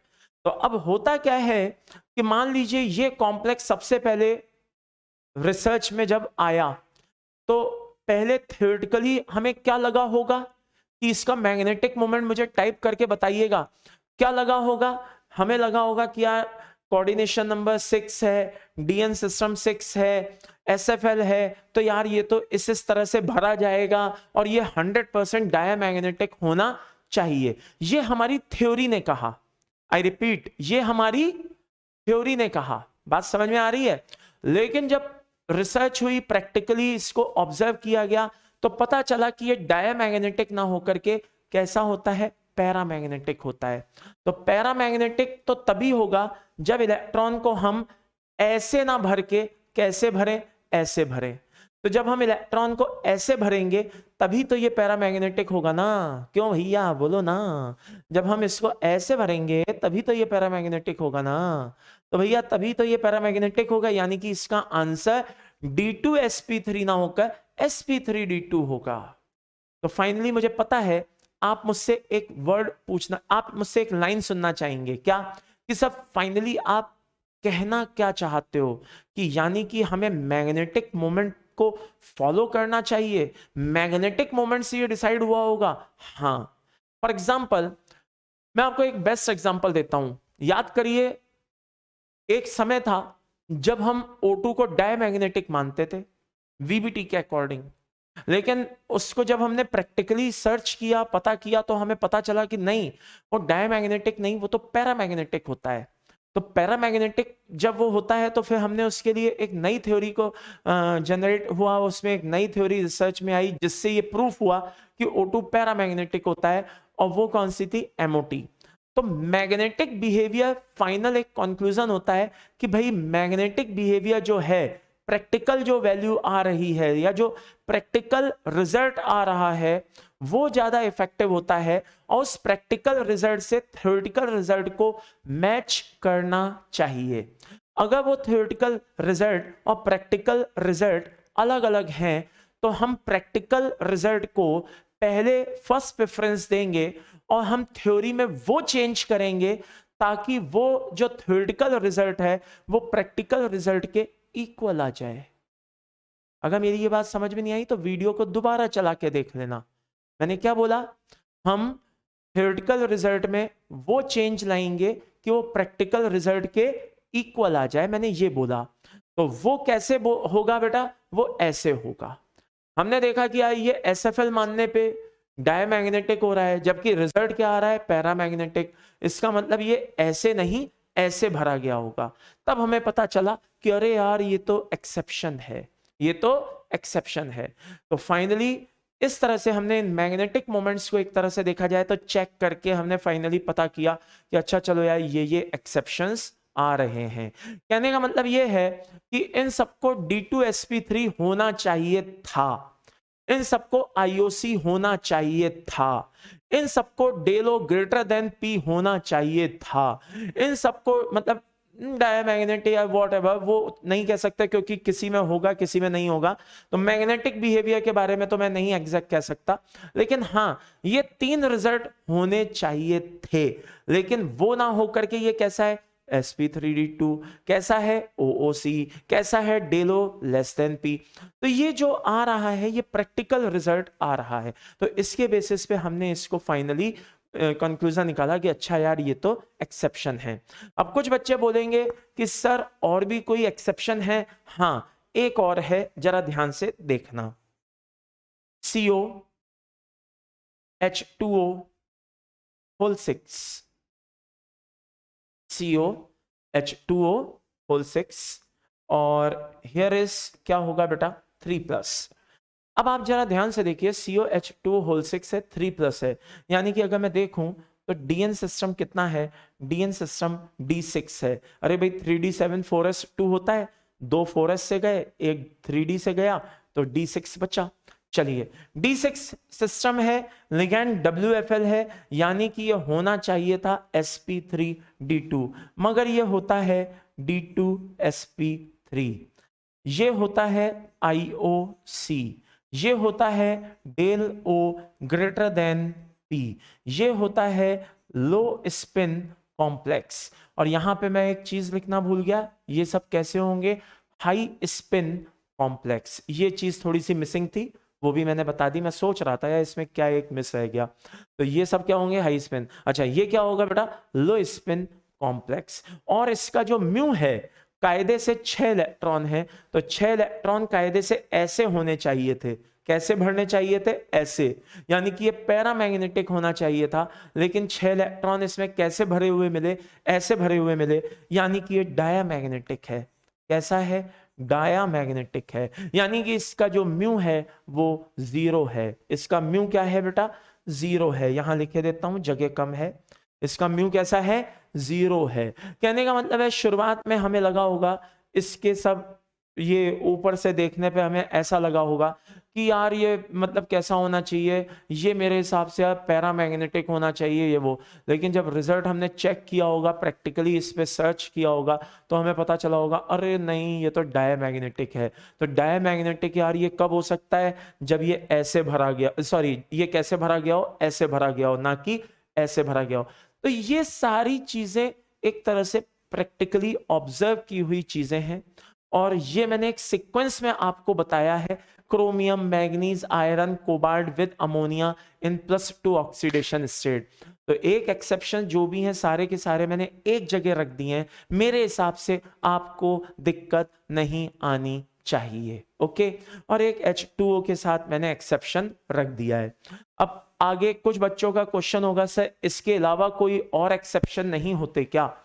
तो अब होता क्या है कि मान लीजिए ये कॉम्प्लेक्स सबसे पहले रिसर्च में जब आया तो पहले थ्योरेटिकली हमें क्या लगा होगा कि इसका मैग्नेटिक मोमेंट, मुझे टाइप करके बताइएगा क्या लगा होगा? हमें लगा होगा कि यार कोऑर्डिनेशन नंबर 6 है, डीएन सिस्टम 6 है, SFL है, तो यार ये तो इस तरह से भरा जाएगा और ये 100% डायामैग्नेटिक होना चाहिए। ये हमारी थ्योरी ने कहा। आई रिपीट, ये हमारी थ्योरी ने कहा। बात समझ में आ रही है? लेकिन जब रिसर्च हुई, प्रैक्टिकली इसको ऑब्जर्व किया गया, तो पता चला कि ये डायामैग्नेटिक ना होकर के कैसा होता है? पैरामैग्नेटिक होता है। तो पैरामैग्नेटिक तो तभी होगा जब इलेक्ट्रॉन को हम ऐसे ना भर के, कैसे भरें? ऐसे भरें। तो जब हम इलेक्ट्रॉन को ऐसे भरेंगे तभी तो ये पैरामैग्नेटिक होगा ना। क्यों भैया, बोलो ना। जब हम इसको ऐसे भरेंगे तभी तो ये पैरामैग्नेटिक होगा ना। तो भैया तभी तो ये पैरामैग्नेटिक होगा, यानी कि इसका आंसर D2sp3 ना होकर sp3d2 होगा। तो फाइनली मुझे पता है आप मुझसे एक वर्ड पूछना, आप मुझसे एक लाइन सुनना चाहेंगे क्या, कि सब फाइनली आप कहना क्या चाहते हो कि यानी कि हमें मैग्नेटिक मोमेंट को फॉलो करना चाहिए, मैग्नेटिक मोमेंट से ये डिसाइड हुआ होगा। हाँ, फॉर एग्जाम्पल मैं आपको एक बेस्ट एग्जाम्पल देता हूं। याद करिए, एक समय था जब हम O2 को डायमैग्नेटिक मानते थे VBT के अकॉर्डिंग, लेकिन उसको जब हमने प्रैक्टिकली सर्च किया, पता किया, तो हमें पता चला कि नहीं, वो डायमैग्नेटिक नहीं, वो तो पैरामैग्नेटिक होता है। तो पैरामैग्नेटिक जब वो होता है तो फिर हमने उसके लिए एक नई थ्योरी को जनरेट हुआ, उसमें एक नई थ्योरी रिसर्च में आई जिससे ये प्रूफ हुआ कि O2 पैरामैग्नेटिक होता है। और वो कौन सी थी? MOT। तो मैग्नेटिक बिहेवियर फाइनल एक कंक्लूजन होता है कि भाई मैग्नेटिक बिहेवियर जो है, प्रैक्टिकल जो वैल्यू आ रही है या जो प्रैक्टिकल रिजल्ट आ रहा है वो ज्यादा इफेक्टिव होता है, और उस प्रैक्टिकल रिजल्ट से थ्योरेटिकल रिजल्ट को मैच करना चाहिए। अगर वो थ्योरेटिकल रिजल्ट और प्रैक्टिकल रिजल्ट अलग अलग हैं तो हम प्रैक्टिकल रिजल्ट को पहले फर्स्ट प्रेफरेंस देंगे और हम थ्योरी में वो चेंज करेंगे ताकि वो जो थ्योरेटिकल रिजल्ट है वो प्रैक्टिकल रिजल्ट के इक्वल आ जाए। अगर मेरी ये बात समझ में नहीं आई तो वीडियो को दोबारा चला के देख लेना। मैंने क्या बोला? हम थ्योरेटिकल रिजल्ट में वो चेंज लाएंगे कि वो प्रैक्टिकल रिजल्ट के इक्वल आ जाए, मैंने ये बोला। तो वो कैसे होगा बेटा? वो ऐसे होगा। हमने देखा कि यार ये SFL मानने पे डायमैग्नेटिक हो रहा है, जबकि रिजल्ट क्या आ रहा है? पैरामैग्नेटिक। इसका मतलब ये ऐसे नहीं ऐसे भरा गया होगा। तब हमें पता चला कि अरे यार ये तो एक्सेप्शन है, ये तो एक्सेप्शन है। तो फाइनली इस तरह से हमने इन मैग्नेटिक मोमेंट्स को एक तरह से देखा जाए तो चेक करके हमने फाइनली पता किया कि अच्छा चलो यार ये एक्सेप्शंस आ रहे हैं। कहने का मतलब ये है कि इन सबको D2sp3 होना चाहिए था, इन सबको IOC होना चाहिए था, इन सबको डेलो ग्रेटर देन P होना चाहिए था, इन सबको मतलब डायमैग्नेटिक या व्हाटएवर वो नहीं कह सकते क्योंकि किसी में होगा किसी में नहीं होगा। तो मैग्नेटिक बिहेवियर के बारे में तो मैं नहीं एग्जैक्ट कह सकता, लेकिन हाँ ये 3 रिजल्ट होने चाहिए थे। लेकिन वो ना होकर के ये कैसा है? sp3d2, कैसा है? OOC, कैसा है? डेलो लेस देन P। तो ये जो आ रहा है ये प्रैक्टिकल रिजल्ट आ रहा है। तो इसके बेसिस पे हमने इसको फाइनली कंक्लूजन निकाला कि अच्छा यार ये तो एक्सेप्शन है। अब कुछ बच्चे बोलेंगे कि सर और भी कोई एक्सेप्शन है? हाँ एक और है, जरा ध्यान से देखना। COH2O होल 6, COH2O होल 6 और हियर इज क्या होगा बेटा? 3+। अब आप जरा ध्यान से देखिए, COH2 होल 6 है, 3+ है, यानी कि अगर मैं देखूं तो DN सिस्टम कितना है? DN सिस्टम D6 है। अरे भाई 3D7 4s2 होता है, 2 4s से गए, एक 3D से गया तो D6 बचा। चलिए D6 सिस्टम है, लिगैंड WFL है, यानी कि ये होना चाहिए था sp3d2, मगर ये होता है D2sp3। ये होता है IOC, ये होता है del O greater than P, ये होता है लो स्पिन कॉम्प्लेक्स। और यहां पे मैं एक चीज लिखना भूल गया, ये सब कैसे होंगे? High spin complex. ये चीज थोड़ी सी मिसिंग थी, वो भी मैंने बता दी। मैं सोच रहा था यार इसमें क्या एक मिस रह गया। तो ये सब क्या होंगे? High spin. अच्छा ये क्या होगा बेटा? लो स्पिन कॉम्प्लेक्स। और इसका जो म्यू है कायदे से 6 इलेक्ट्रॉन है, तो 6 इलेक्ट्रॉन कायदे से ऐसे होने चाहिए थे। कैसे भरने चाहिए थे? ऐसे, यानी कि ये पैरामैग्नेटिक होना चाहिए था, लेकिन 6 इलेक्ट्रॉन इसमें कैसे भरे हुए मिले? ऐसे भरे हुए मिले, यानी कि ये डायामैग्नेटिक है। कैसा है? डायामैग्नेटिक है, यानी कि इसका जो म्यू है वो 0 है। इसका म्यू क्या है बेटा? 0 है। यहां लिखे देता हूं, जगह कम है। इसका म्यू कैसा है? 0 है। कहने का मतलब है शुरुआत में हमें लगा होगा इसके सब, ये ऊपर से देखने पे हमें ऐसा लगा होगा कि यार ये मतलब कैसा होना चाहिए? ये मेरे हिसाब से पैरामैग्नेटिक होना चाहिए ये वो। लेकिन जब रिजल्ट हमने चेक किया होगा, प्रैक्टिकली इस पे सर्च किया होगा, तो हमें पता चला होगा अरे नहीं ये तो डायमैग्नेटिक है। तो डायमैग्नेटिक यार ये कब हो सकता है? जब ये ऐसे भरा गया, सॉरी ये कैसे भरा गया हो? ऐसे भरा गया हो, ना कि ऐसे भरा गया हो। तो ये सारी चीजें एक तरह से प्रैक्टिकली ऑब्जर्व की हुई चीजें हैं, और ये मैंने एक सीक्वेंस में आपको बताया है। Chromium, manganese, iron, cobalt with ammonia in +2 oxidation state. तो एक एक्सेप्शन जो भी है सारे के सारे मैंने एक जगह रख दिए हैं, मेरे हिसाब से आपको दिक्कत नहीं आनी चाहिए। ओके, और एक H2O के साथ मैंने एक्सेप्शन रख दिया है। अब आगे कुछ बच्चों का क्वेश्चन होगा, सर इसके अलावा कोई और एक्सेप्शन नहीं होते क्या?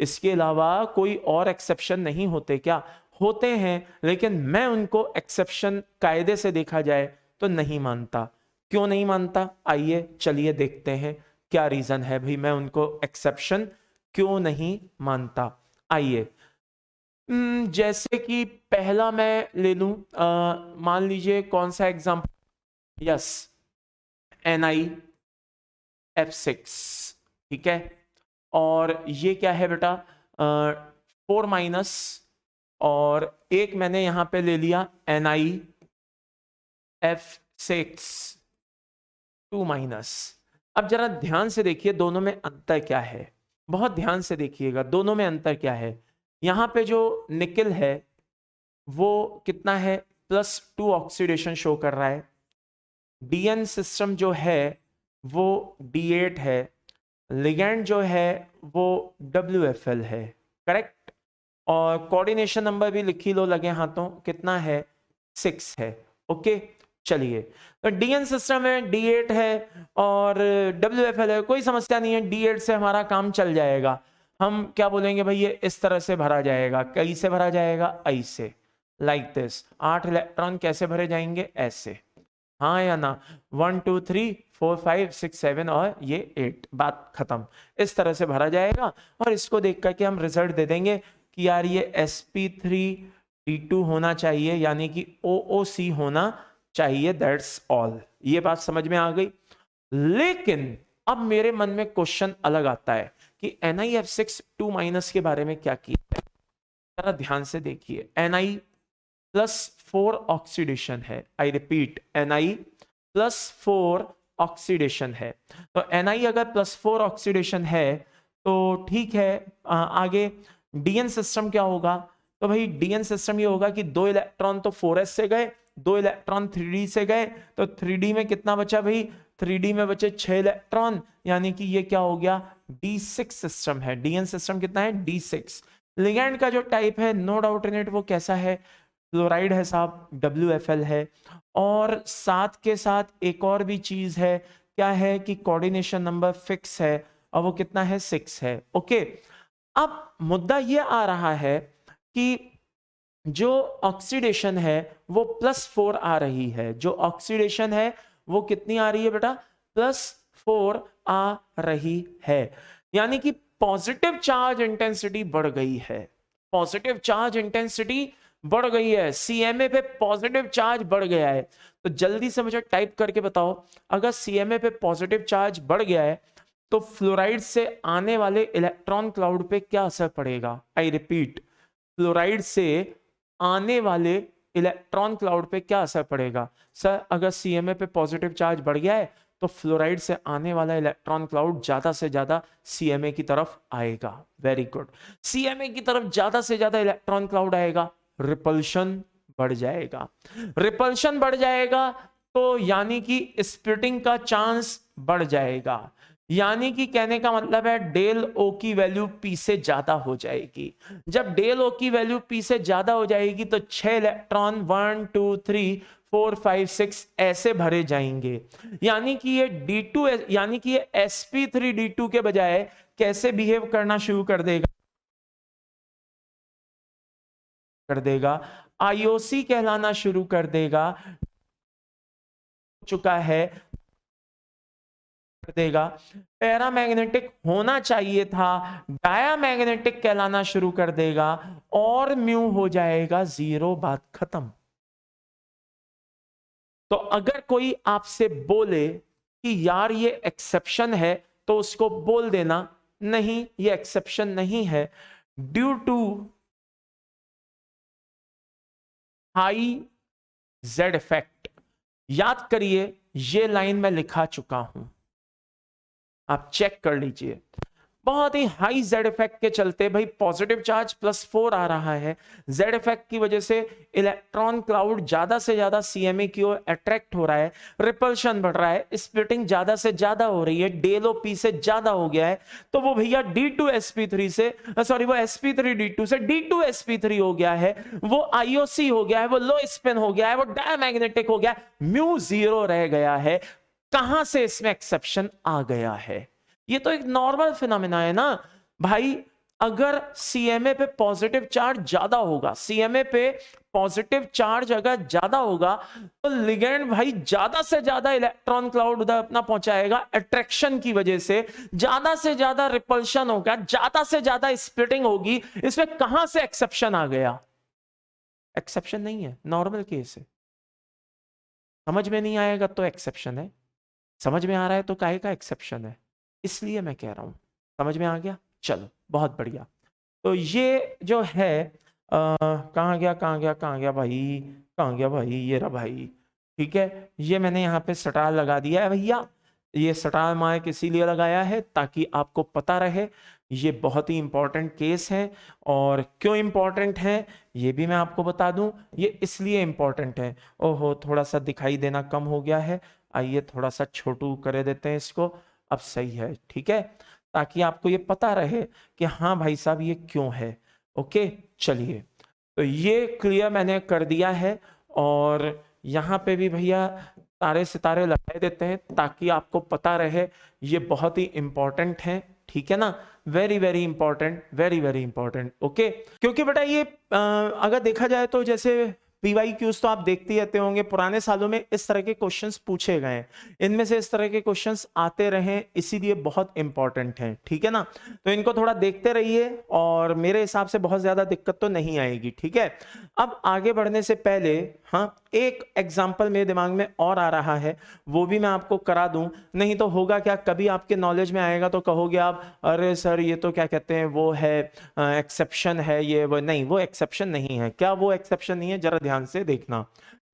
इसके अलावा कोई और एक्सेप्शन नहीं होते क्या? होते हैं, लेकिन मैं उनको एक्सेप्शन कायदे से देखा जाए तो नहीं मानता। क्यों नहीं मानता? आइए चलिए देखते हैं क्या रीजन है भाई, मैं उनको एक्सेप्शन क्यों नहीं मानता। आइए जैसे कि पहला मैं ले लूं, मान लीजिए कौन सा एग्जांपल, यस NiF6, ठीक है। और ये क्या है बेटा, 4 माइनस, और एक मैंने यहां पे ले लिया NiF6 2 माइनस। अब जरा ध्यान से देखिए दोनों में अंतर क्या है, बहुत ध्यान से देखिएगा दोनों में अंतर क्या है। यहां पे जो निकल है वो कितना है, +2 ऑक्सीडेशन शो कर रहा है। DN सिस्टम जो है वो D8 है, लिगैंड जो है वो WFL है, करेक्ट। और कोऑर्डिनेशन नंबर भी लिखी लो लगे हाथों, कितना है, 6 है, ओके। चलिए तो DN सिस्टम है, D8 है और WFL है, कोई समस्या नहीं है, D8 से हमारा काम चल जाएगा। हम क्या बोलेंगे भाई, ये इस तरह से भरा जाएगा, कैसे भरा जाएगा, ऐसे, लाइक दिस। 8 इलेक्ट्रॉन कैसे भरे जाएंगे, ऐसे, हाँ या ना, 1 2 3 4 5 6 7 और ये 8, बात खत्म। इस तरह से भरा जाएगा और इसको देख करके हम रिजल्ट दे देंगे कि यार ये sp3d2 होना चाहिए, यानी कि OOC होना चाहिए, दैट्स ऑल। ये बात समझ में आ गई। लेकिन अब मेरे मन में क्वेश्चन अलग आता है कि NiF6 2 माइनस के बारे में क्या किया है। जरा ध्यान से देखिए, Ni+4 ऑक्सीडेशन है, आई रिपीट Ni+4 ऑक्सीडेशन है। तो Ni अगर +4 ऑक्सीडेशन है तो ठीक है, आगे DN सिस्टम क्या होगा, तो भाई DN सिस्टम ये होगा कि 2 इलेक्ट्रॉन तो 4s से गए, 2 इलेक्ट्रॉन 3d से गए, तो 3d में कितना बचा भाई, 3d में बचे 6 इलेक्ट्रॉन, यानी कि ये क्या हो गया, D6 सिस्टम है। DN सिस्टम कितना है, D6। लिगैंड का जो टाइप है, नो डाउट इन इट, वो कैसा है, फ्लोराइड है साहब, WFL है। और साथ के साथ एक और भी चीज है, क्या है कि कोऑर्डिनेशन नंबर फिक्स है और वो कितना है, 6 है, ओके। अब मुद्दा ये आ रहा है कि जो ऑक्सीडेशन है वो +4 आ रही है, जो ऑक्सीडेशन है वो कितनी आ रही है बेटा, +4 आ रही है, यानी कि पॉजिटिव चार्ज इंटेंसिटी बढ़ गई है, पॉजिटिव चार्ज इंटेंसिटी बढ़ गई है, CMA पे पॉजिटिव चार्ज बढ़ गया है। तो जल्दी से मुझे टाइप करके बताओ, अगर CMA पे पॉजिटिव चार्ज बढ़ गया है तो फ्लोराइड से आने वाले इलेक्ट्रॉन क्लाउड पे क्या असर पड़ेगा, आई रिपीट, फ्लोराइड से आने वाले इलेक्ट्रॉन क्लाउड पे क्या असर पड़ेगा। सर अगर CMA पे पॉजिटिव चार्ज बढ़ गया है तो फ्लोराइड से आने वाला इलेक्ट्रॉन क्लाउड ज्यादा से ज्यादा CMA की तरफ आएगा, वेरी गुड, CMA की तरफ ज्यादा से ज्यादा इलेक्ट्रॉन क्लाउड आएगा, रिपल्शन बढ़ जाएगा, रिपल्शन बढ़ जाएगा तो यानी कि स्प्लिटिंग का चांस बढ़ जाएगा, यानी कि कहने का मतलब है डेल ओ की वैल्यू P से ज्यादा हो जाएगी। जब डेल ओ की वैल्यू P से ज्यादा हो जाएगी तो 6 इलेक्ट्रॉन 1 2 3 4 5 6 ऐसे भरे जाएंगे, यानी कि ये D2 यानी कि ये sp3d2 के बजाय कैसे बिहेव करना शुरू कर देगा, IOC कहलाना शुरू कर देगा, चुका है, देगा, पैरामैग्नेटिक होना चाहिए था, डायामैग्नेटिक कहलाना शुरू कर देगा और म्यू हो जाएगा 0, बात खत्म। तो अगर कोई आपसे बोले कि यार ये एक्सेप्शन है तो उसको बोल देना नहीं, ये एक्सेप्शन नहीं है, due to high Z effect. याद करिए ये लाइन मैं लिखा चुका हूं, आप चेक कर लीजिए, बहुत ही हाई Z इफेक्ट के चलते भाई पॉजिटिव चार्ज +4 आ रहा है, Z इफेक्ट की वजह से इलेक्ट्रॉन क्लाउड ज्यादा से ज्यादा CMA की ओर अट्रैक्ट हो रहा है, रिपल्शन बढ़ रहा है, स्प्लिटिंग ज्यादा से ज्यादा हो रही है, डेल P से ज्यादा हो गया है, तो वो भैया D2sp3 से सॉरी वो sp3d2 से D2sp3 हो गया है, वो IOC हो गया है, वो लो स्पिन हो गया है, वो डायमैग्नेटिक हो गया है, म्यू 0 रह गया है। कहां से इसमें एक्सेप्शन आ गया है, ये तो एक नॉर्मल फिनोमेना है ना भाई। अगर सीएमए पे पॉजिटिव चार्ज ज्यादा होगा, सीएमए पे पॉजिटिव चार्ज अगर ज्यादा होगा तो लिगेंड भाई ज्यादा से ज्यादा इलेक्ट्रॉन क्लाउड उधर अपना पहुंचाएगा, अट्रैक्शन की वजह से ज्यादा रिपल्शन होगा, ज्यादा से ज्यादा स्प्लिटिंग होगी। इसमें कहां से एक्सेप्शन आ गया? एक्सेप्शन नहीं है, नॉर्मल केस है। समझ में नहीं आएगा तो एक्सेप्शन है, समझ में आ रहा है तो काहे का एक्सेप्शन है, इसलिए मैं कह रहा हूं। समझ में आ गया? चलो बहुत बढ़िया। तो ये जो है कहाँ गया भाई, कहाँ गया भाई, ये रहा भाई। ठीक है, ये मैंने यहाँ पे स्टार लगा दिया है भैया। ये स्टार मार्क इसीलिए लगाया है ताकि आपको पता रहे ये बहुत ही इंपॉर्टेंट केस है। और क्यों इंपॉर्टेंट है ये भी मैं आपको बता दूं, ये इसलिए इंपॉर्टेंट है। ओहो, थोड़ा सा दिखाई देना कम हो गया है, आइए थोड़ा सा छोटू कर देते हैं इसको, अब सही है। ठीक है, ताकि आपको ये पता रहे कि हाँ भाई साहब ये क्यों है। ओके चलिए, तो ये क्लियर मैंने कर दिया है। और यहाँ पे भी भैया तारे सितारे लगा देते हैं ताकि आपको पता रहे ये बहुत ही इंपॉर्टेंट है। ठीक है ना, very very important, very very important. Okay, क्योंकि बेटा ये अगर देखा जाए तो जैसे PYQs तो आप देखते ही रहते होंगे, पुराने सालों में इस तरह के क्वेश्चंस पूछे गए हैं, इनमें से इस तरह के क्वेश्चंस आते रहे, इसीलिए बहुत इंपॉर्टेंट हैं। ठीक है ना, तो इनको थोड़ा देखते रहिए और मेरे हिसाब से बहुत ज्यादा दिक्कत तो नहीं आएगी। ठीक है, अब आगे बढ़ने से पहले हाँ एक एग्जाम्पल मेरे दिमाग में और आ रहा है, वो भी मैं आपको करा दूं। नहीं तो होगा क्या, कभी आपके नॉलेज में आएगा तो कहोगे आप अरे सर ये तो क्या कहते हैं वो है एक्सेप्शन है, ये वो नहीं, वो एक्सेप्शन नहीं है। क्या वो एक्सेप्शन नहीं है, जरा ध्यान से देखना।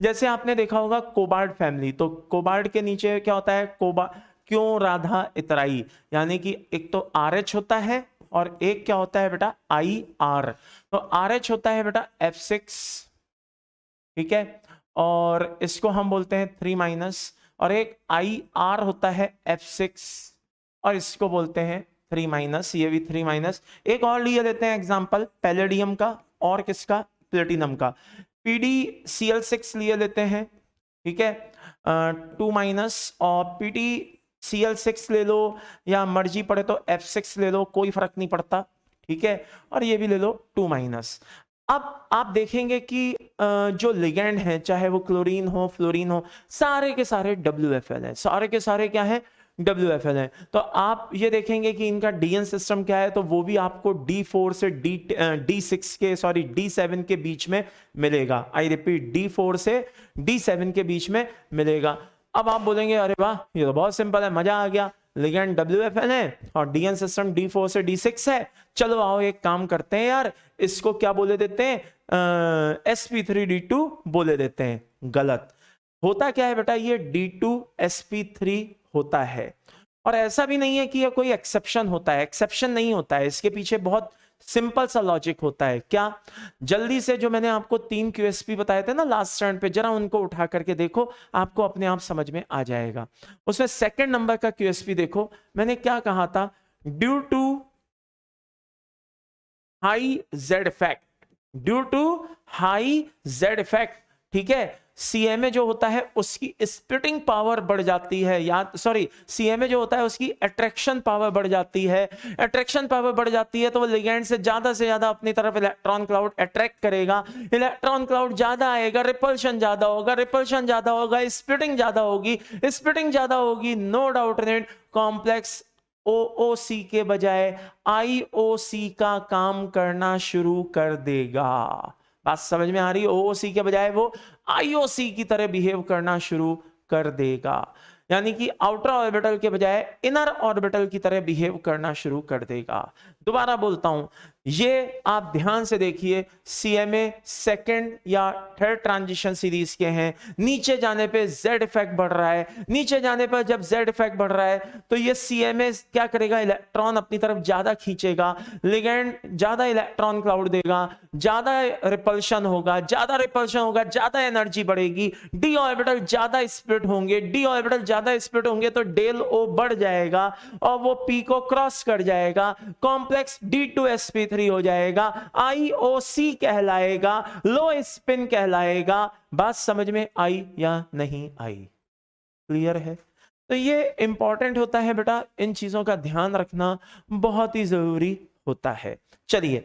जैसे आपने देखा होगा कोबार्ड फैमिली, तो कोबार्ड के नीचे क्या होता है, क्यों राधा इतराई, यानी कि एक तो RH होता है और एक क्या होता है बेटा IR। तो RH होता है बेटा F6, ठीक है, और इसको हम बोलते हैं 3- और एक IR होता है F6 और इसको बोलते हैं 3-, ये भी 3-। एक और लिए लेते हैं एग्जांपल पैलेडियम का और किसका, प्लेटिनम का। PdCl6 लिए लेते हैं, ठीक है, 2- और PdCl6 ले लो या मर्जी पड़े तो F6 ले लो, कोई फर्क नहीं पड़ता। ठीक है, और ये भी ले लो 2-। अब आप देखेंगे कि जो लिगेंड है, चाहे वो क्लोरीन हो फ्लोरीन हो, सारे के सारे WFL है, सारे के सारे क्या है, WFL है। तो आप ये देखेंगे कि इनका DN सिस्टम क्या है, तो वो भी आपको D4 से D6 के D7 के बीच में मिलेगा। आई रिपीट, D4 से D7 के बीच में मिलेगा। अब आप बोलेंगे अरे वाह ये तो बहुत सिंपल है, मजा आ गया, लिगेंड WFL है और DN सिस्टम D4 से D6 है। चलो आओ एक काम करते हैं यार, इसको क्या बोले देते हैं, sp3d2 बोले देते हैं। गलत। होता क्या है बेटा, ये D2sp3 होता है। और ऐसा भी नहीं है कि ये कोई एक्सेप्शन होता है, एक्सेप्शन नहीं होता है, इसके पीछे बहुत सिंपल सा लॉजिक होता है। क्या, जल्दी से जो मैंने आपको 3 QSP बताए थे ना लास्ट टर्न पे, जरा उनको उठा करके देखो, आपको अपने आप समझ में आ जाएगा। उसमें सेकंड नंबर का QSP देखो, मैंने क्या कहा था, due to high Z effect, due to high Z effect, ठीक है, CMA जो होता है उसकी स्प्लिटिंग पावर बढ़ जाती है, CMA जो होता है उसकी अट्रैक्शन पावर बढ़ जाती है। अट्रैक्शन पावर बढ़ जाती है तो वो लिगेंड से ज्यादा अपनी तरफ इलेक्ट्रॉन क्लाउड अट्रैक्ट करेगा। इलेक्ट्रॉन क्लाउड ज्यादा आएगा, रिपल्शन ज्यादा होगा, रिपल्शन ज्यादा होगा, स्प्लिटिंग ज्यादा होगी, स्प्लिटिंग ज्यादा होगी, no doubt in it, complex OOC के बजाय IOC का काम करना शुरू कर देगा। बात समझ में आ रही है? OOC के बजाय वो IOC की तरह बिहेव करना शुरू कर देगा, यानी कि आउटर ऑर्बिटल के बजाय इनर ऑर्बिटल की तरह बिहेव करना शुरू कर देगा। दोबारा बोलता हूं, ये आप ध्यान से देखिए, CMA सेकंड या थर्ड ट्रांजिशन सीरीज के हैं, नीचे जाने पे Z इफेक्ट बढ़ रहा है, नीचे जाने पर जब Z इफेक्ट बढ़ रहा है तो ये CMA क्या करेगा, इलेक्ट्रॉन अपनी तरफ ज्यादा खींचेगा, लिगेंड ज्यादा इलेक्ट्रॉन क्लाउड देगा, ज्यादा रिपल्शन होगा, ज्यादा एनर्जी बढ़ेगी, d ऑर्बिटल ज्यादा स्प्लिट होंगे, d ऑर्बिटल ज्यादा स्प्लिट होंगे तो डेल O बढ़ जाएगा और वो P को क्रॉस कर जाएगा, कॉम्प्लेक्स D2sp3 हो जाएगा, IOC कहलाएगा, लो स्पिन कहलाएगा। बात समझ में आई या नहीं आई? क्लियर है? तो ये इंपॉर्टेंट होता है बेटा, इन चीजों का ध्यान रखना बहुत ही जरूरी होता है। चलिए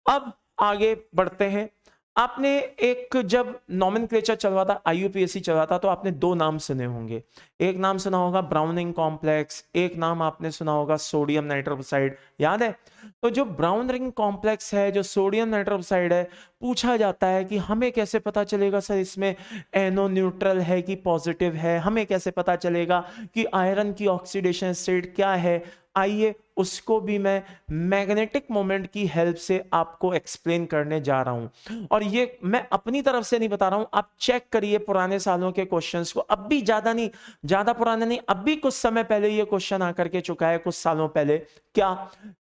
अब आगे बढ़ते हैं। आपने एक जब नॉमेनक्लेचर चलवा था, आईयूपीएसी चलवा था, तो आपने दो नाम सुने होंगे। एक नाम सुना होगा ब्राउनिंग कॉम्प्लेक्स, एक नाम आपने सुना होगा सोडियम नाइट्रोक्साइड, याद है? तो जो ब्राउन रिंग कॉम्प्लेक्स है, जो सोडियम नाइट्रोक्साइड है, पूछा जाता है कि हमें कैसे पता चलेगा सर इसमें एनो न्यूट्रल है कि पॉजिटिव है, हमें कैसे पता चलेगा कि आयरन की ऑक्सीडेशन स्टेट क्या है। आइए उसको भी मैं मैग्नेटिक मोमेंट की हेल्प से आपको एक्सप्लेन करने जा रहा हूं। और ये मैं अपनी तरफ से नहीं बता रहा हूं, आप चेक करिए पुराने सालों के क्वेश्चंस को। अब भी ज्यादा नहीं, ज्यादा पुराने नहीं, अब भी कुछ समय पहले ये क्वेश्चन आकर के चुका है, कुछ सालों पहले। क्या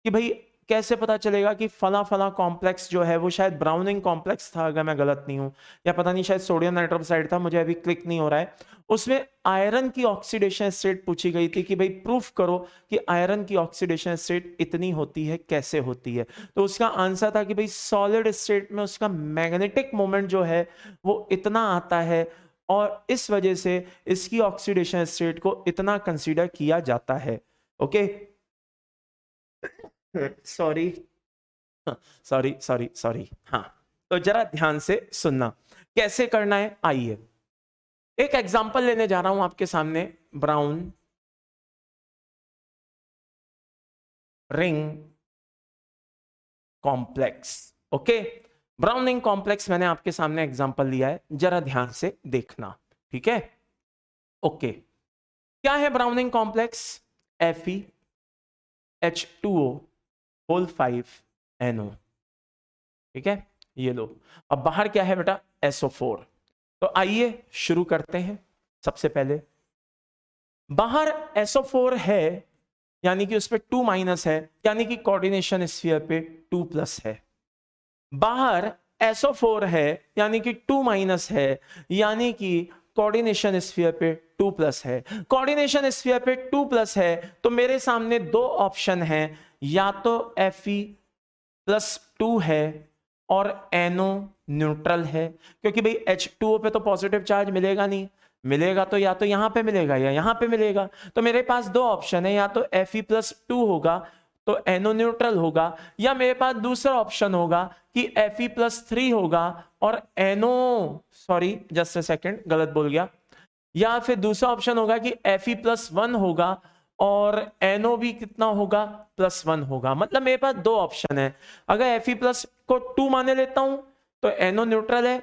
कि भाई कैसे पता चलेगा कि फला फला कॉम्प्लेक्स जो है वो शायद ब्राउनिंग कॉम्प्लेक्स था, अगर मैं गलत नहीं हूं, या पता नहीं शायद सोडियम नाइट्रोक्साइड था, मुझे अभी क्लिक नहीं हो रहा है। उसमें आयरन की ऑक्सीडेशन स्टेट पूछी गई थी कि भाई प्रूफ करो कि आयरन की ऑक्सीडेशन स्टेट इतनी होती है, कैसे होती है। तो उसका आंसर था कि भाई सॉलिड स्टेट में उसका मैग्नेटिक मोमेंट जो है वो इतना आता है, और इस वजह से इसकी ऑक्सीडेशन स्टेट को इतना कंसीडर किया जाता है। Okay, sorry sorry sorry sorry. हाँ, तो जरा ध्यान से सुनना कैसे करना है। आइए एक एग्जांपल लेने जा रहा हूं आपके सामने। Brown ring complex. Okay, brown ring complex मैंने आपके सामने एग्जांपल लिया है, जरा ध्यान से देखना, ठीक है? ओके, क्या है brown ring complex? FeH2O whole 5 NO, ठीक है? ये लो। अब बाहर क्या है बेटा? SO4। तो आइए शुरू करते हैं। सबसे पहले बाहर SO4 है, यानी कि उस पर 2 माइनस है, यानी कि कोऑर्डिनेशन स्फीयर पे 2 प्लस है। बाहर SO4 है, यानी कि 2 माइनस है, यानी कि कोऑर्डिनेशन स्फीयर पे 2 प्लस है। कोऑर्डिनेशन स्फीयर पे 2 प्लस है, तो मेरे सामने दो ऑप्शन हैं, या तो Fe+2 है और NO न्यूट्रल है, क्योंकि भाई H2O पे तो पॉजिटिव चार्ज मिलेगा नहीं, मिलेगा तो या तो यहां पे मिलेगा या यहां पे मिलेगा। तो मेरे पास दो ऑप्शन है, या तो Fe+2 होगा तो NO न्यूट्रल होगा, या मेरे पास दूसरा ऑप्शन होगा कि Fe+3 होगा और NO, sorry just a second, गलत बोल गया, या फिर दूसरा ऑप्शन होगा कि Fe+1 होगा और NO भी कितना होगा? +1 होगा। मतलब मेरे पास दो ऑप्शन है। अगर Fe प्लस को 2 माने लेता हूं तो NO न्यूट्रल है,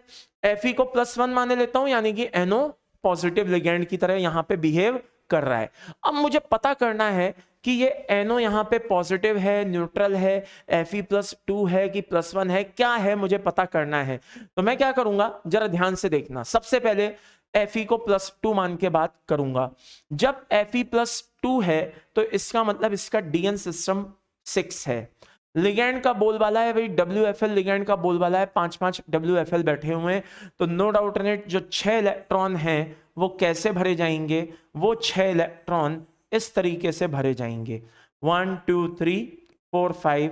Fe को +1 माने लेता हूं यानी कि NO पॉजिटिव लिगेंड की तरह यहां पे बिहेव कर रहा है। अब मुझे पता करना है कि ये NO यहां पे पॉजिटिव है, न्यूट्रल है, Fe+2 है कि +1 है, क्या है मुझे पता करना है। तो मैं क्या करूंगा, जरा ध्यान से देखना। सबसे पहले Fe को +2 मान के बात करूंगा। जब Fe+2 है तो इसका मतलब इसका डीएन सिस्टम 6 है। लिगेंड का बोलबाला है भाई WFL, लिगेंड का बोलबाला है 5-5 WFL बैठे हुए हैं, तो नो डाउट इन इट जो 6 इलेक्ट्रॉन हैं वो कैसे भरे जाएंगे? वो 6 इलेक्ट्रॉन इस तरीके से भरे जाएंगे, 1 2 3 4 5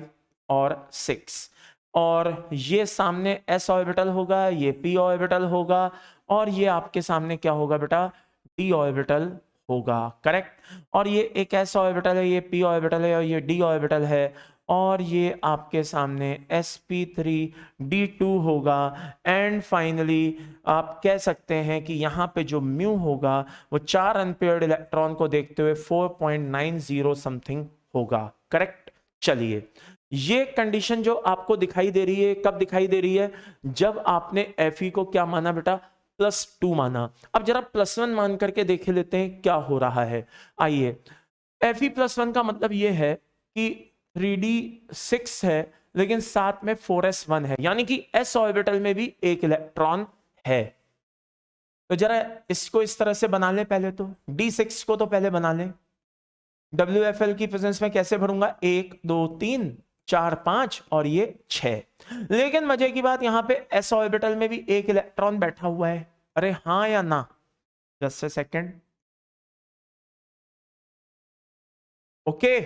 और 6। और ये सामने s ऑर्बिटल होगा, ये p ऑर्बिटल होगा, और ये आपके सामने क्या होगा बेटा? d ऑर्बिटल होगा, करेक्ट। और ये एक s ऑर्बिटल है, ये p ऑर्बिटल है, और ये d ऑर्बिटल है, और ये आपके सामने sp3d2 होगा। एंड फाइनली आप कह सकते हैं कि यहाँ पे जो म्यू होगा वो 4 अनपेयर्ड इलेक्ट्रॉन को देखते हुए 4.90 समथिंग होगा, करेक्ट। चलिए, ये कंडीशन जो आपको दिखाई दे रही है, कब दिखाई दे रही है? जब आपने Fe को क्या माना बेटा? +2 माना। अब जरा +1 मान करके देख लेते हैं क्या हो रहा है। आइए, Fe+1 का मतलब ये है कि 3d6 है लेकिन साथ में 4s1 है, यानी कि s ऑर्बिटल में भी एक इलेक्ट्रॉन है। तो जरा इसको इस तरह से बना लें, पहले तो d6 को तो पहले बना लें। WFL की प्रेजेंस में कैसे भरूंगा? 1 2 3 4 5 और ये 6। लेकिन मजे की बात, यहां पे s ऑर्बिटल में भी एक इलेक्ट्रॉन बैठा हुआ है। अरे हाँ या ना? Just a second. Okay,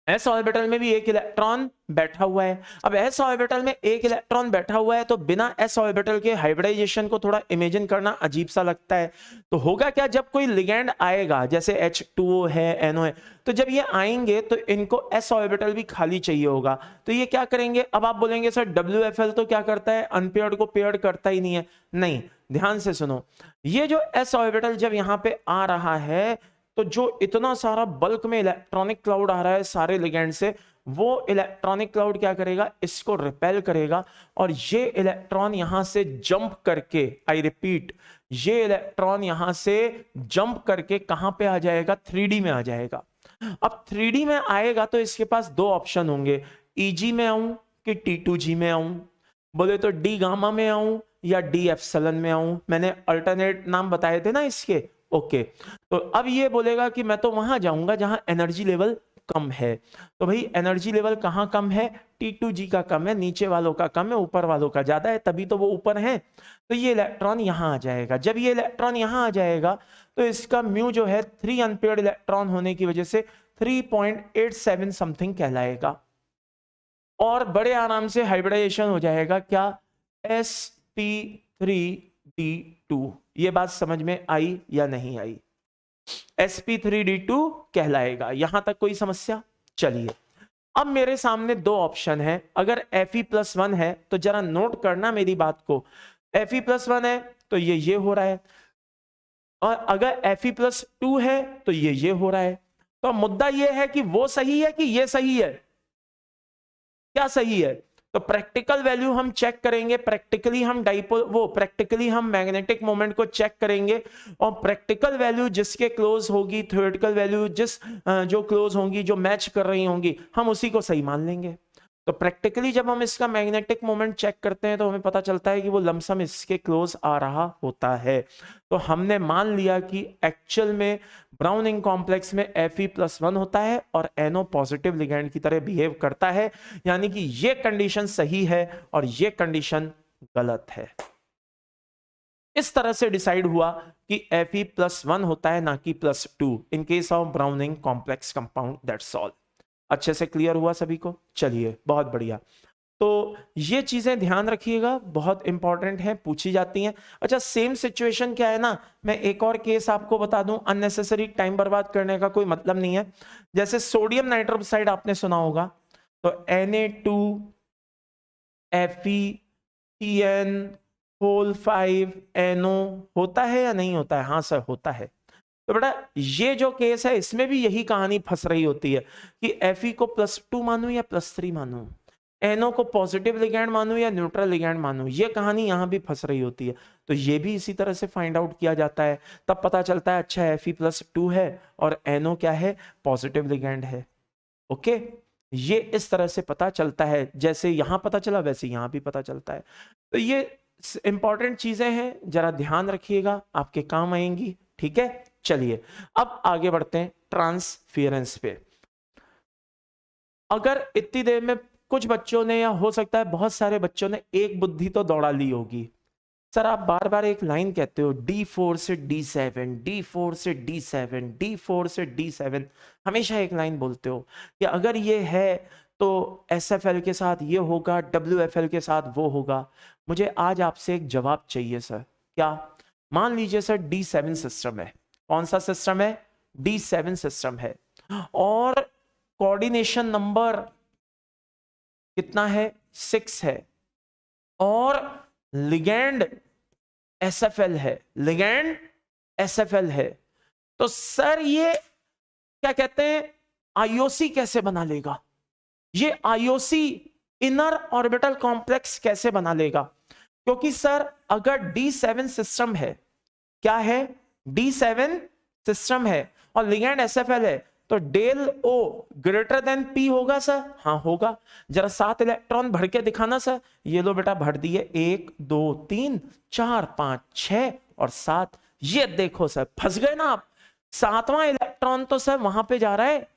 S orbital में भी एक इलेक्ट्रॉन बैठा हुआ है। अब एस ऑर्बिटल में एक इलेक्ट्रॉन बैठा हुआ है तो बिना एस ऑर्बिटल के हाइब्रिडाइजेशन को थोड़ा इमेजिन करना अजीब सा लगता है। तो होगा क्या, जब कोई लिगेंड आएगा जैसे H2O है, NO है, तो जब ये आएंगे तो इनको एस ऑर्बिटल भी खाली चाहिए होगा। तो ये क्या करेंगे, अब आप बोलेंगे सर WFL तो क्या करता है, अनपेयर्ड को पेयर्ड करता ही नहीं है। नहीं, ध्यान से सुनो, ये जो एस ऑर्बिटल जब यहां पे आ रहा है तो जो इतना सारा बल्क में इलेक्ट्रॉनिक क्लाउड आ रहा है सारे लिगेंड से, वो इलेक्ट्रॉनिक क्लाउड क्या करेगा, इसको रिपेल करेगा और ये इलेक्ट्रॉन यहां से जंप करके, आई रिपीट, ये इलेक्ट्रॉन यहां से जंप करके कहां पे आ जाएगा, 3D में आ जाएगा। अब 3D में आएगा तो इसके पास दो ऑप्शन होंगे, EG में आऊं कि T2G में आऊं। बोले तो डी गामा में आऊं या डी एप्सिलॉन में आऊं, मैंने अल्टरनेट नाम बताए थे ना इसके। ओके, तो अब ये बोलेगा कि मैं तो वहां जाऊंगा जहां एनर्जी लेवल कम है। तो भाई एनर्जी लेवल कहां कम है, T2G का कम है, नीचे वालों का कम है, ऊपर वालों का ज्यादा है, तभी तो वो ऊपर है। तो ये इलेक्ट्रॉन यहां आ जाएगा। जब ये इलेक्ट्रॉन यहां आ जाएगा तो इसका म्यू जो है 3 अनपेयर्ड इलेक्ट्रॉन होने की वजह से 3.87 समथिंग कहलाएगा और बड़े आराम से हाइब्रिडाइजेशन हो जाएगा। क्या, sp3d2। ये बात समझ में आई या नहीं आई, sp3d2 कहलाएगा। यहां तक कोई समस्या? चलिए, अब मेरे सामने दो ऑप्शन है। अगर Fe+1 है तो जरा नोट करना मेरी बात को, Fe+1 है तो ये हो रहा है, और अगर Fe+2 है तो ये हो रहा है। तो मुद्दा ये है कि वो सही है कि ये सही है, क्या सही है? तो प्रैक्टिकल वैल्यू हम चेक करेंगे, प्रैक्टिकली हम प्रैक्टिकली हम मैग्नेटिक मोमेंट को चेक करेंगे, और प्रैक्टिकल वैल्यू जिसके क्लोज होगी, थ्योरेटिकल वैल्यू जो क्लोज होंगी, जो मैच कर रही होंगी, हम उसी को सही मान लेंगे। तो प्रैक्टिकली जब हम इसका मैग्नेटिक मोमेंट चेक करते हैं तो हमें पता चलता है कि वो लमसम इसके क्लोज आ रहा होता है। तो हमने मान लिया कि एक्चुअल में ब्राउनिंग कॉम्प्लेक्स में Fe+1 होता है और NO पॉजिटिव लिगेंड की तरह बिहेव करता है, यानी कि ये कंडीशन सही है और ये कंडीशन गलत है। इस तरह से डिसाइड हुआ कि Fe+1 होता है, ना कि +2 in case of browning complex compound. That's all. अच्छे से क्लियर हुआ सभी को? चलिए, बहुत बढ़िया। तो ये चीजें ध्यान रखिएगा, बहुत इंपॉर्टेंट है, पूछी जाती हैं। अच्छा, सेम सिचुएशन क्या है ना, मैं एक और केस आपको बता दूं, अननेसेसरी टाइम बर्बाद करने का कोई मतलब नहीं है। जैसे सोडियम नाइट्रोक्साइड आपने सुना होगा, तो Na2FeCN5NO होता है या नहीं होता है? हाँ सर, होता है। तो बेटा ये जो केस है इसमें भी यही कहानी फंस रही होती है कि Fe को +2 मानूं या +3 मानूं, NO को पॉजिटिव लिगेंड मानूं या न्यूट्रल लिगेंड मानूं, ये कहानी यहां भी फंस रही होती है। तो ये भी इसी तरह से फाइंड आउट किया जाता है, तब पता चलता है अच्छा Fe+2 है और NO क्या है, पॉजिटिव लिगेंड है। ओके, ये इस तरह से पता चलता है, जैसे यहां पता चला वैसे यहां भी पता चलता है। तो ये इंपॉर्टेंट चीजें हैं, जरा ध्यान रखिएगा, आपके काम आएंगी। ठीक है, चलिए अब आगे बढ़ते हैं ट्रांसफियरेंस पे। अगर इतनी देर में कुछ बच्चों ने, या हो सकता है बहुत सारे बच्चों ने, एक बुद्धि तो दौड़ा ली होगी। सर आप बार बार एक लाइन कहते हो, D4 से D7, D4 से D7, D4 से D7, हमेशा एक लाइन बोलते हो कि अगर ये है तो SFL के साथ ये होगा, WFL के साथ वो होगा। मुझे आज आपसे एक जवाब चाहिए सर। क्या? मान लीजिए सर D7 सिस्टम है। कौन सा सिस्टम है? D7 सिस्टम है, और कोऑर्डिनेशन नंबर कितना है? 6 है, और लिगेंड SFL है, लिगेंड SFL है। तो सर ये क्या कहते हैं, IOC कैसे बना लेगा? ये IOC इनर ऑर्बिटल कॉम्प्लेक्स कैसे बना लेगा? क्योंकि सर अगर D7 सिस्टम है, क्या है, D7 सिस्टम है और लिगेंड SFL है, तो del O greater than P होगा सर? हाँ होगा। जरा 7 इलेक्ट्रॉन भर के दिखाना सर। ये लो बेटा, भर दिए, 1 2 3 4 5 6 और 7। ये देखो सर, फंस गए ना आप। 7वां इलेक्ट्रॉन तो सर वहां पे जा रहा है,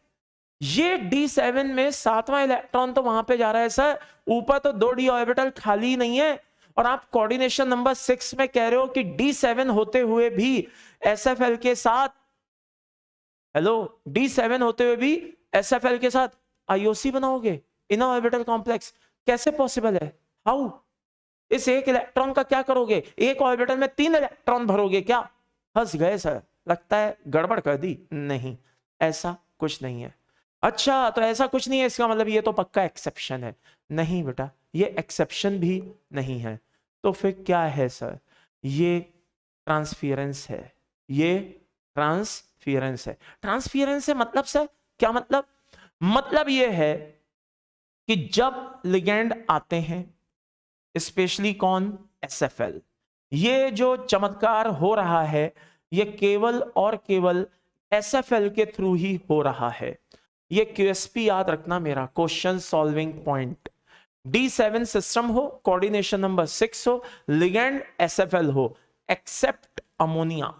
ये D7 में 7वां इलेक्ट्रॉन तो वहां पे जा रहा है सर। ऊपर तो 2 d ऑर्बिटल खाली नहीं है, और आप कोऑर्डिनेशन नंबर 6 में कह रहे हो कि D7 होते हुए भी SFL के साथ, हेलो, D7 होते हुए भी SFL के साथ आईओसी बनाओगे, इनर ऑर्बिटल कॉम्प्लेक्स? कैसे पॉसिबल है? हाउ? इस एक इलेक्ट्रॉन का क्या करोगे? एक ऑर्बिटल में 3 इलेक्ट्रॉन भरोगे क्या? फंस गए सर, लगता है गड़बड़ कर दी। नहीं, ऐसा कुछ नहीं है। अच्छा, तो ऐसा कुछ नहीं है इसका मतलब ये तो पक्का एक्सेप्शन है? नहीं बेटा, ये एक्सेप्शन भी नहीं है। तो फिर क्या है सर? ये ट्रांसफियरेंस है। ये ट्रांसफियरेंस है। ट्रांसफियरेंस है मतलब सर क्या मतलब? मतलब ये है कि जब लिगेंड आते हैं, स्पेशली कौन? SFL, ये जो चमत्कार हो रहा है ये केवल और केवल SFL के थ्रू ही हो रहा है। ये QSP याद रखना, मेरा question solving point. D7 system हो, कोऑर्डिनेशन नंबर 6 हो, लिगेंड SFL हो, एक्सेप्ट अमोनिया।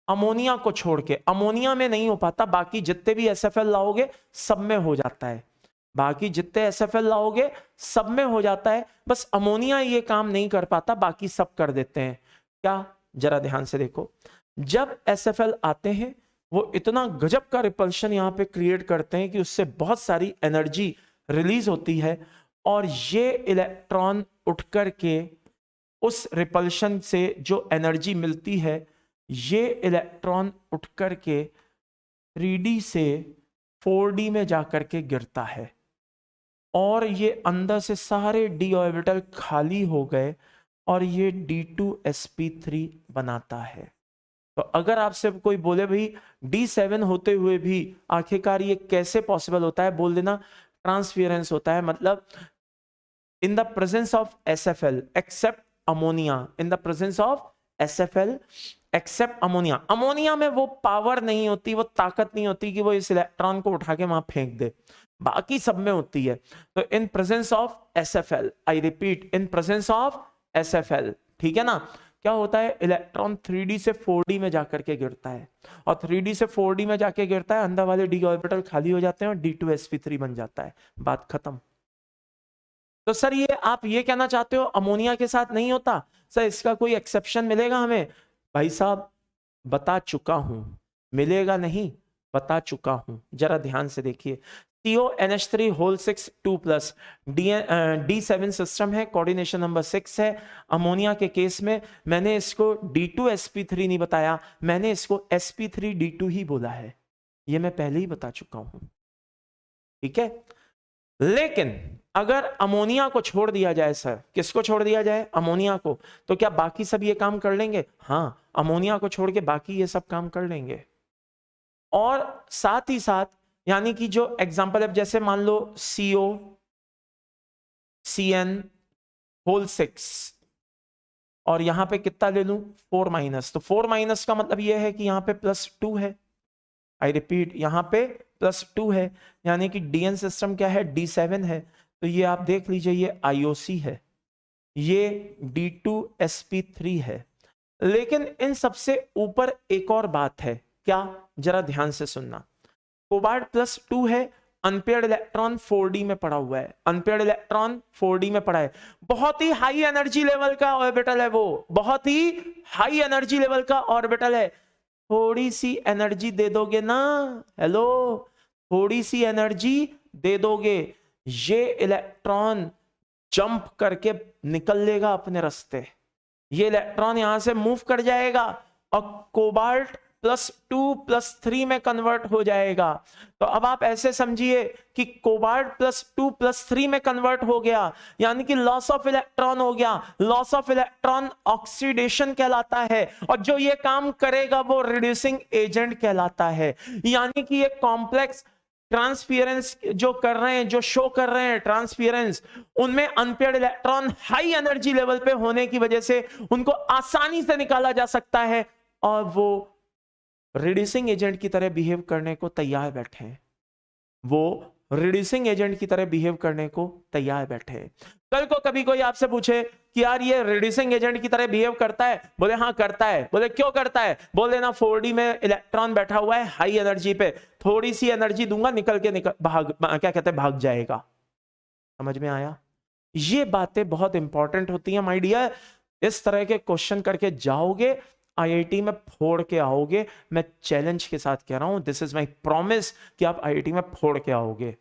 अमोनिया को छोड़ के, अमोनिया में नहीं हो पाता, बाकी जितने भी SFL लाओगे सब में हो जाता है। बाकी जितने SFL लाओगे सब में हो जाता है, बस अमोनिया ये काम नहीं कर पाता, बाकी सब कर देते हैं। क्या? जरा ध्यान से देखो, जब SFL आते हैं वो इतना गजब का रिपल्शन यहां पे क्रिएट करते हैं कि उससे बहुत सारी एनर्जी रिलीज होती है, और ये इलेक्ट्रॉन उठ करके उस रिपल्शन से जो एनर्जी मिलती है, ये इलेक्ट्रॉन उठ करके 3D से 4D में जाकर के गिरता है, और ये अंदर से सारे d ऑर्बिटल खाली हो गए और ये D2sp3 बनाता है। तो अगर आपसे कोई बोले भाई D7 होते हुए भी आखिरकार ये कैसे पॉसिबल होता है, बोल देना ट्रांसफियरेंस होता है। मतलब in the presence of SFL except ammonia, in the presence of SFL except ammonia. Ammonia में वो पावर नहीं होती, वो ताकत नहीं होती कि वो इस इलेक्ट्रॉन को उठा के वहां फेंक दे, बाकी सब में होती है। तो in presence of SFL, I repeat, in presence of SFL, ठीक है ना, क्या होता है? इलेक्ट्रॉन 3D से 4D में जाकर के गिरता है, और 3D से 4D में जाके गिरता है, अंदर वाले d ऑर्बिटल खाली हो जाते हैं और D2sp3 बन जाता है, बात खत्म। तो सर ये आप ये कहना चाहते हो अमोनिया के साथ नहीं होता? सर इसका कोई एक्सेप्शन मिलेगा हमें? भाई साहब बता चुका हूं, मिलेगा नहीं, बता चुका हूं, जरा ध्यान से देखिए। CONH3 होल 6 2+, D7 सिस्टम है, कोऑर्डिनेशन नंबर 6 है। अमोनिया के केस में मैंने इसको D2sp3 नहीं बताया, मैंने इसको sp3d2 ही बोला है, ये मैं पहले ही बता चुका हूं, ठीक है। लेकिन अगर अमोनिया को छोड़ दिया जाए सर, किसको छोड़ दिया जाए? अमोनिया को, तो क्या बाकी सब ये काम कर लेंगे? हाँ, अमोनिया को छोड़ के बाकी ये सब काम कर लेंगे। और साथ ही साथ यानी कि जो एग्जांपल है, जैसे मान लो COCN होल 6, और यहां पे कितना ले लूं? 4-, तो 4- का मतलब यह है कि यहां पे +2 है। आई रिपीट, यहां पे +2 है, यानी कि DN सिस्टम क्या है? D7 है। तो ये आप देख लीजिए, ये IOC है, ये D2sp3 है। लेकिन इन सबसे ऊपर एक और बात है, क्या? जरा ध्यान से सुनना। कोबाल्ट +2 है, अनपेयर्ड इलेक्ट्रॉन 4D में पड़ा हुआ है, अनपेयर्ड इलेक्ट्रॉन 4D में पड़ा है, बहुत ही हाई एनर्जी लेवल का ऑर्बिटल है, वो बहुत ही हाई एनर्जी लेवल का ऑर्बिटल है। थोड़ी सी एनर्जी दे दोगे ना, हेलो, थोड़ी सी एनर्जी दे दोगे, ये इलेक्ट्रॉन जंप करके निकल लेगा अपने रास्ते, ये इलेक्ट्रॉन यहां से मूव कर जाएगा और कोबाल्ट +2 +3 में कन्वर्ट हो जाएगा। तो अब आप ऐसे समझिए कि कोबाल्ट +2 +3 में कन्वर्ट हो गया, यानी कि लॉस ऑफ इलेक्ट्रॉन हो गया। लॉस ऑफ इलेक्ट्रॉन ऑक्सीडेशन कहलाता है, और जो ये काम करेगा वो रिड्यूसिंग एजेंट कहलाता है। यानी कि ये कॉम्प्लेक्स ट्रांसफियरेंस जो कर रहे हैं, जो शो कर रहे हैं ट्रांसफियरेंस, उनमें unpaired electron high energy level पे होने की वजह से उनको आसानी से निकाला जा सकता है, और वो रिड्यूसिंग एजेंट की तरह बिहेव करने को तैयार बैठे हैं, वो रिड्यूसिंग एजेंट की तरह बिहेव करने को तैयार बैठे हैं। कल को कभी कोई आपसे पूछे कि यार ये रिड्यूसिंग एजेंट की तरह बिहेव करता है, बोले हाँ करता है, बोले क्यों करता है, बोल देना 4D में इलेक्ट्रॉन बैठा हुआ है हाई एनर्जी पे, थोड़ी सी एनर्जी दूंगा निकल के भाग, क्या कहते हैं, भाग जाएगा। समझ में आया? ये बातें बहुत इंपॉर्टेंट होती हैं माय डियर, इस तरह के क्वेश्चन करके जाओगे IIT में फोड़ के आओगे, मैं चैलेंज के साथ कह रहा हूं, दिस इज माय प्रॉमिस कि आप IIT में फोड़ के आओगे।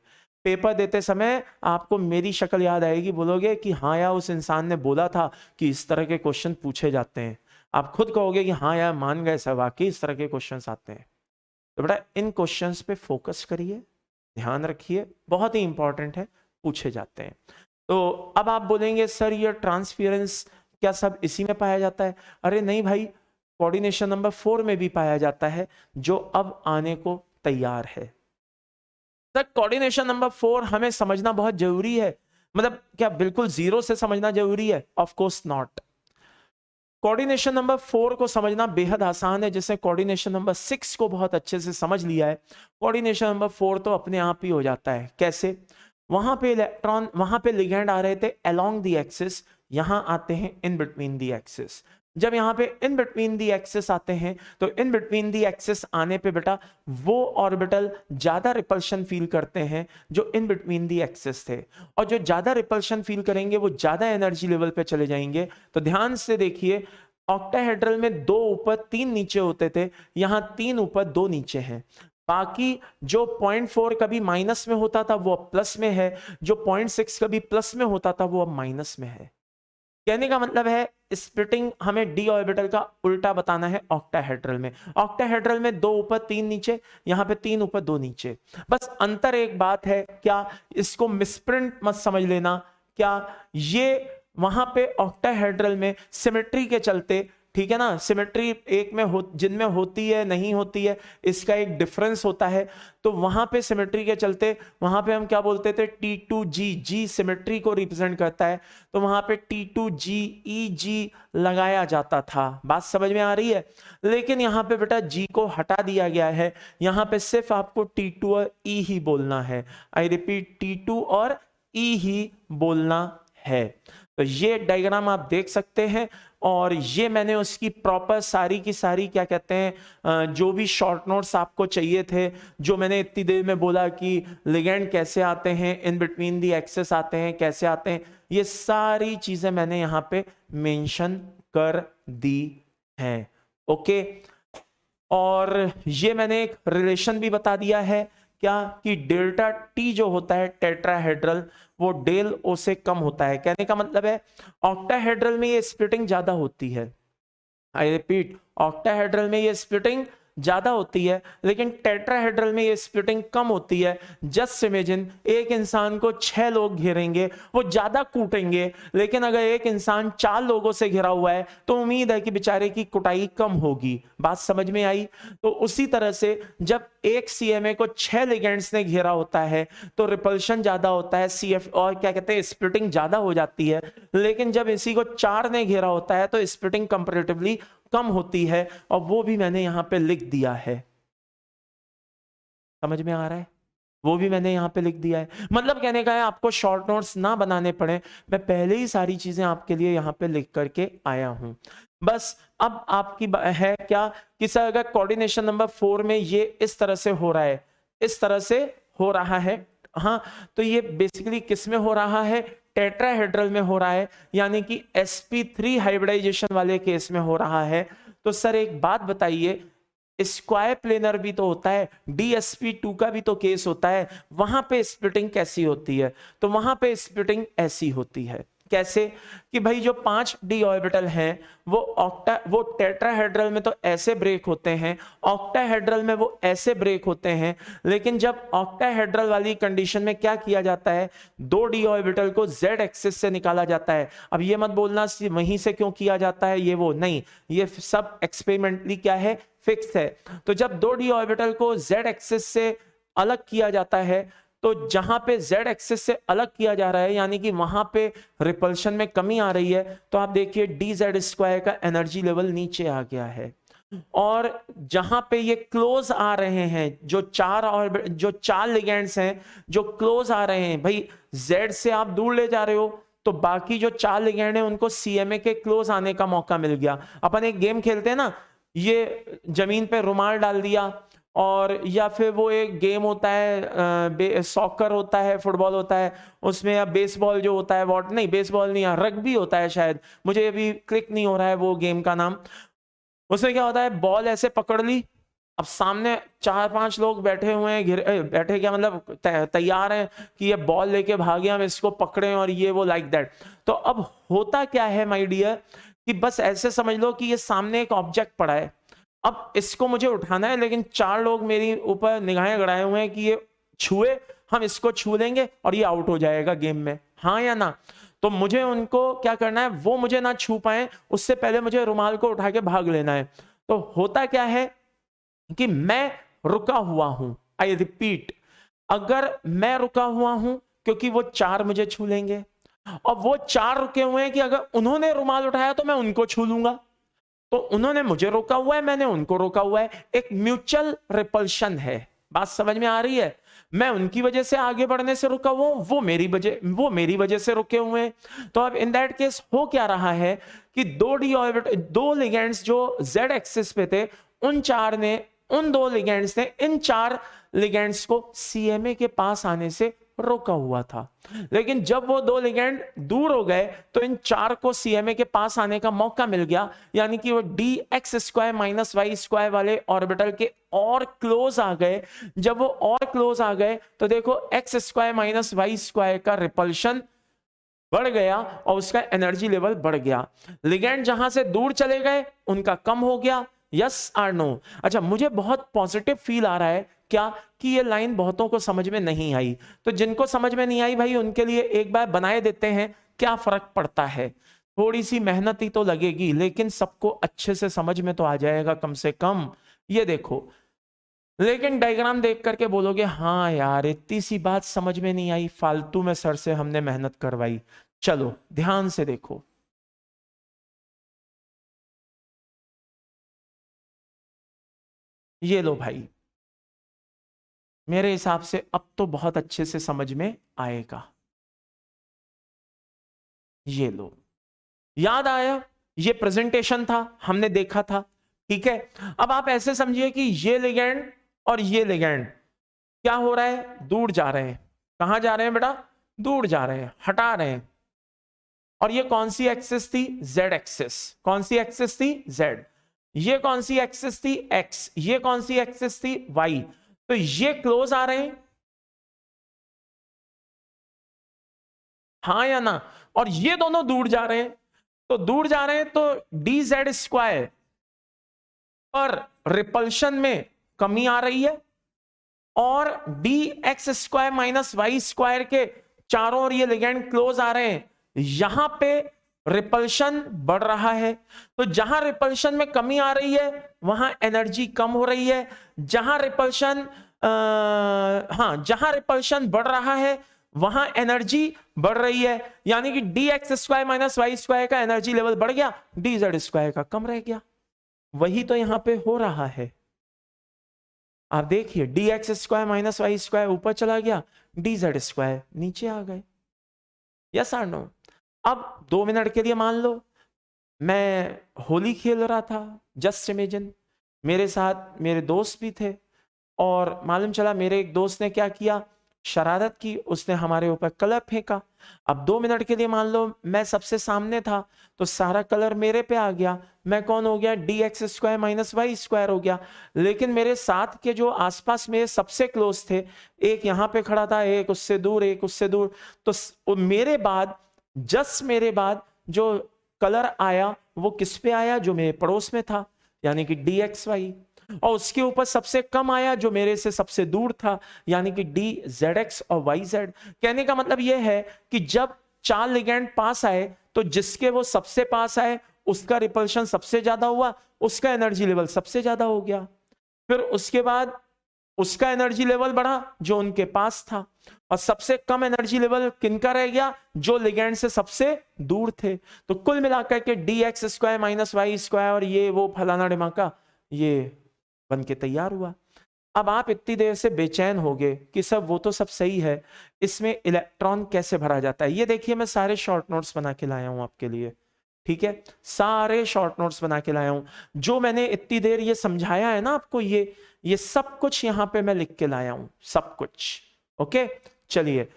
पेपर देते समय आपको मेरी शक्ल याद आएगी, बोलोगे कि हाँ यार उस इंसान ने बोला था कि इस तरह के क्वेश्चन पूछे जाते हैं। आप खुद कहोगे कि हाँ यार मान गए सर, वाकई इस तरह के क्वेश्चंस आते हैं। तो बेटा इन क्वेश्चंस पे फोकस करिए, ध्यान रखिए, बहुत ही इंपॉर्टेंट है, पूछे जाते हैं। तो अब आप बोलेंगे सर ये ट्रांसफेरेंस क्या सब इसी में पाया जाता है? अरे नहीं भाई, कोऑर्डिनेशन नंबर 4 में भी पाया जाता है, जो अब आने को तैयार है। सर कोऑर्डिनेशन नंबर 4 हमें समझना बहुत जरूरी है, मतलब क्या बिल्कुल जीरो से समझना जरूरी है? Of course not. Coordination number 4 को समझना बेहद आसान है, जिसने कोऑर्डिनेशन नंबर 6 को बहुत अच्छे से समझ लिया है, कोऑर्डिनेशन नंबर 4 तो अपने आप ही हो जाता है। कैसे? वहां पे इलेक्ट्रॉन, वहां पे लिगेंड आ रहे थे अलोंग द एक्सिस, यहां आते हैं इन बिटवीन द एक्सिस। जब यहाँ पे इन बिटवीन दी एक्सिस आते हैं, तो इन बिटवीन दी एक्सिस आने पे बेटा वो ऑर्बिटल ज्यादा रिपल्शन फील करते हैं जो इन बिटवीन दी एक्सिस थे, और जो ज्यादा रिपल्शन फील करेंगे वो ज्यादा एनर्जी लेवल पे चले जाएंगे। तो ध्यान से देखिए, ऑक्टाहेड्रल में 2 ऊपर 3 नीचे होते थे, यहां 3 ऊपर 2 नीचे हैं। बाकी जो 0.4 कभी माइनस में होता था वो अब प्लस में है, जो 0.6 कभी प्लस में होता था वो अब माइनस में है। कहने का मतलब है स्प्लिटिंग हमें डी ऑर्बिटल का उल्टा बताना है ऑक्टाहेड्रल में। ऑक्टाहेड्रल में 2 ऊपर 3 नीचे, यहां पे 3 ऊपर 2 नीचे। बस अंतर एक बात है, क्या इसको मिसप्रिंट मत समझ लेना, क्या ये वहां पे ऑक्टाहेड्रल में सिमेट्री के चलते, ठीक है ना, सिमेट्री एक में जिनमें होती है नहीं होती है, इसका एक डिफरेंस होता है। तो वहां पे सिमेट्री के चलते वहां पे हम क्या बोलते थे, T2G, G सिमेट्री को रिप्रेजेंट करता है, तो वहां पे T2G EG लगाया जाता था। बात समझ में आ रही है? लेकिन यहां पे बेटा G को हटा दिया गया है, यहां पे सिर्फ आपको T2 और E ही बोलना है। आई रिपीट, T2 और E ही बोलना है। तो ये डायग्राम आप देख सकते हैं, और ये मैंने उसकी प्रॉपर सारी की सारी क्या कहते हैं, जो भी शॉर्ट नोट्स आपको चाहिए थे, जो मैंने इतनी देर में बोला कि लिगेंड कैसे आते हैं, इन बिटवीन दी एक्सेस आते हैं, कैसे आते हैं, ये सारी चीजें मैंने यहां पे मेंशन कर दी हैं। ओके, और ये मैंने एक रिलेशन भी बता दिया है, क्या कि डेल्टा टी जो होता है टेट्राहेड्रल, वो डेल ओ से कम होता है। कहने का मतलब है ऑक्टाहेड्रल में ये स्प्लिटिंग ज्यादा होती है। आई रिपीट, ऑक्टाहेड्रल में ये स्प्लिटिंग ज्यादा होती है, लेकिन टेट्राहेड्रल में ये स्प्लिटिंग कम होती है। जस्ट इमेजिन, एक इंसान को 6 लोग घेरेंगे, वो ज्यादा कूटेंगे, लेकिन अगर एक इंसान 4 लोगों से घिरा हुआ है तो उम्मीद है कि बेचारे की कुटाई कम होगी। बात समझ में आई? तो उसी तरह से जब एक सीएमए को 6 लिगेंड्स ने घेरा होता है तो रिपल्शन ज्यादा होता है, सीएफ और क्या कहते हैं स्प्लिटिंग ज्यादा हो जाती है। लेकिन जब इसी को 4 ने घेरा होता है तो स्प्लिटिंग कंपैरेटिवली कम होती है, और वो भी मैंने यहां पे लिख दिया है। समझ में आ रहा है? वो भी मैंने यहां पे लिख दिया है। मतलब कहने का है आपको शॉर्ट नोट्स ना बनाने पड़े, मैं पहले ही सारी चीजें आपके लिए यहां पे लिख करके आया हूं। बस अब आपकी है क्या कि सर अगर कोऑर्डिनेशन नंबर 4 में ये इस तरह से हो रहा है, इस तरह से हो रहा है, हाँ, तो ये बेसिकली किस में हो रहा है, टेट्राहेड्रल में हो रहा है, यानी कि sp3 हाइब्रिडाइजेशन वाले केस में हो रहा है। तो सर एक बात बताइए, स्क्वायर प्लेनर भी तो होता है, DSP2 का भी तो केस होता है, वहां पे स्प्लिटिंग कैसी होती है? तो वहां पे स्प्लिटिंग ऐसी होती है। कैसे? कि भाई जो 5 डी ऑर्बिटल हैं वो टेट्राहेड्रल में तो ऐसे ब्रेक होते हैं, ऑक्टाहेड्रल में वो ऐसे ब्रेक होते हैं। लेकिन जब ऑक्टाहेड्रल वाली कंडीशन में क्या किया जाता है, 2 डी ऑर्बिटल को z एक्सिस से निकाला जाता है। अब ये मत बोलना वहीं से क्यों किया जाता है, ये वो नहीं, ये सब एक्सपेरिमेंटली क्या है, फिक्स है। तो जब 2 डी ऑर्बिटल को z एक्सिस से अलग किया जाता है, तो जहां पे z एक्सिस से अलग किया जा रहा है, यानी कि वहां पे रिपल्शन में कमी आ रही है, तो आप देखिए dz² का एनर्जी लेवल नीचे आ गया है। और जहां पे ये क्लोज आ रहे हैं, जो 4 लिगेंड्स हैं जो क्लोज आ रहे हैं, भाई z से आप दूर ले जा रहे हो, तो बाकी जो 4 लिगेंड हैं उनको CMA के क्लोज आने का मौका मिल गया। अपन एक गेम खेलते हैं ना, ये जमीन पे रुमाल डाल दिया, और या फिर वो एक गेम होता है, सॉकर होता है, फुटबॉल होता है, उसमें या बेसबॉल जो होता है, वॉट नहीं, बेसबॉल नहीं, रग्बी होता है शायद, मुझे अभी क्लिक नहीं हो रहा है वो गेम का नाम। उसमें क्या होता है, बॉल ऐसे पकड़ ली, अब सामने 4-5 लोग बैठे हुए हैं, बैठे क्या मतलब तैयार हैं कि ये बॉल लेके भागे, हम इसको पकड़े और ये वो लाइक दैट। तो अब होता क्या है माय डियर कि बस ऐसे समझ लो कि ये सामने एक ऑब्जेक्ट पड़ा है, अब इसको मुझे उठाना है, लेकिन 4 लोग मेरी ऊपर निगाहें गड़ाए हुए हैं कि ये छुए, हम इसको छू लेंगे और ये आउट हो जाएगा गेम में, हाँ या ना। तो मुझे उनको क्या करना है, वो मुझे ना छू पाए उससे पहले मुझे रुमाल को उठा के भाग लेना है। तो होता क्या है कि मैं रुका हुआ हूं, आई रिपीट, अगर मैं रुका हुआ हूं क्योंकि वो 4 मुझे छू लेंगे, और वो 4 रुके हुए हैं कि अगर उन्होंने रुमाल उठाया तो मैं उनको छू लूंगा। तो उन्होंने मुझे रोका हुआ है, मैंने उनको रोका हुआ है, एक म्यूचुअल रिपल्शन है। बात समझ में आ रही है? मैं उनकी वजह से आगे बढ़ने से रुका हुआ हूं, वो मेरी वजह से रुके हुए हैं। तो अब इन दैट केस हो क्या रहा है कि दो लिगेंड्स जो z एक्सिस पे थे, उन 2 लिगेंड्स ने इन 4 लिगेंड्स को CMA के पास आने से रोका हुआ था। लेकिन जब वो 2 लिगेंड दूर हो गए तो इन 4 को CMA के पास आने का मौका मिल गया, यानी कि वो dx² - y² वाले ऑर्बिटल के और क्लोज आ गए। जब वो और क्लोज आ गए तो देखो x² - y² का रिपल्शन बढ़ गया और उसका एनर्जी लेवल बढ़ गया। लिगेंड जहां से दूर चले गए उनका कम हो गया, यस और नो। अच्छा, मुझे बहुत पॉजिटिव फील आ रहा है क्या कि ये लाइन बहुतों को समझ में नहीं आई, तो जिनको समझ में नहीं आई भाई उनके लिए एक बार बनाए देते हैं, क्या फर्क पड़ता है। थोड़ी सी मेहनत ही तो लगेगी लेकिन सबको अच्छे से समझ में तो आ जाएगा कम से कम। ये देखो, लेकिन डायग्राम देख करके बोलोगे हाँ यार इतनी सी बात समझ में नहीं आई, फालतू में सर से हमने मेहनत करवाई। चलो ध्यान से देखो, ये लो भाई, मेरे हिसाब से अब तो बहुत अच्छे से समझ में आएगा। ये लो, याद आया, ये प्रेजेंटेशन था, हमने देखा था, ठीक है। अब आप ऐसे समझिए कि ये लिगेंड और ये लिगेंड क्या हो रहा है, दूर जा रहे हैं। कहां जा रहे हैं बेटा, दूर जा रहे हैं, हटा रहे हैं। और ये कौन सी एक्सिस थी, जेड एक्सिस। कौन सी एक्सिस थी, जेड। ये कौन सी एक्सिस थी, एक्स। ये कौन सी एक्सिस थी, वाई। तो ये क्लोज आ रहे हैं, हाँ या ना, और ये दोनों दूर जा रहे हैं। तो दूर जा रहे हैं तो dz² पर रिपल्शन में कमी आ रही है, और dx² - y² के चारों ओर ये लिगेंड क्लोज आ रहे हैं, यहां पे रिपल्शन बढ़ रहा है। तो जहां रिपल्शन में कमी आ रही है वहां एनर्जी कम हो रही है। जहां रिपल्शन जहां रिपल्शन बढ़ रहा है वहां एनर्जी बढ़ रही है, यानी कि dx² - y² का एनर्जी लेवल बढ़ गया, dz² का कम रह गया। वही तो यहां पे हो रहा है। आप देखिए dx² - y² ऊपर चला गया, dz² नीचे आ गए, यस और नो। अब 2 मिनट के लिए मान लो मैं होली खेल रहा था, जस्ट इमेजिन, मेरे साथ मेरे दोस्त भी थे, और मालूम चला मेरे एक दोस्त ने क्या किया, शरारत की, उसने हमारे ऊपर कलर फेंका। अब 2 मिनट के लिए मान लो मैं सबसे सामने था, तो सारा कलर मेरे पे आ गया, मैं कौन हो गया, dx² - y² हो गया। लेकिन मेरे साथ के जो आसपास मेरे सबसे क्लोज थे, एक यहाँ पे खड़ा था, एक उससे दूर, एक उससे दूर, तो मेरे बाद, जस्ट मेरे बाद जो कलर आया वो किस पे आया, जो मेरे पड़ोस में था, यानी कि dxy। और उसके ऊपर सबसे कम आया जो मेरे से सबसे दूर था, यानी कि dzx और yz। कहने का मतलब यह है कि जब 4 लिगेंड पास आए तो जिसके वो सबसे पास आए उसका रिपल्शन सबसे ज्यादा हुआ, उसका एनर्जी लेवल सबसे ज्यादा हो गया। फिर उसके बाद उसका एनर्जी लेवल बढ़ा जो उनके पास था, और सबसे कम एनर्जी लेवल किनका रह गया, जो लिगेंड से सबसे दूर थे। तो कुल मिलाकर के dx² - y² और ये वो फलाना ढिमाका ये बन के तैयार हुआ। अब आप इतनी देर से बेचैन होगे कि सब वो तो सब सही है, इसमें इलेक्ट्रॉन कैसे भरा जाता है। ये देखिए मैं सारे शॉर्ट नोट्स बना के लाया हूं आपके लिए, ठीक है, सारे शॉर्ट नोट्स बना के लाया हूं। जो मैंने इतनी देर ये समझाया है ना आपको, ये सब कुछ यहां पे मैं लिख के लाया हूं, सब कुछ। ओके, चलिए,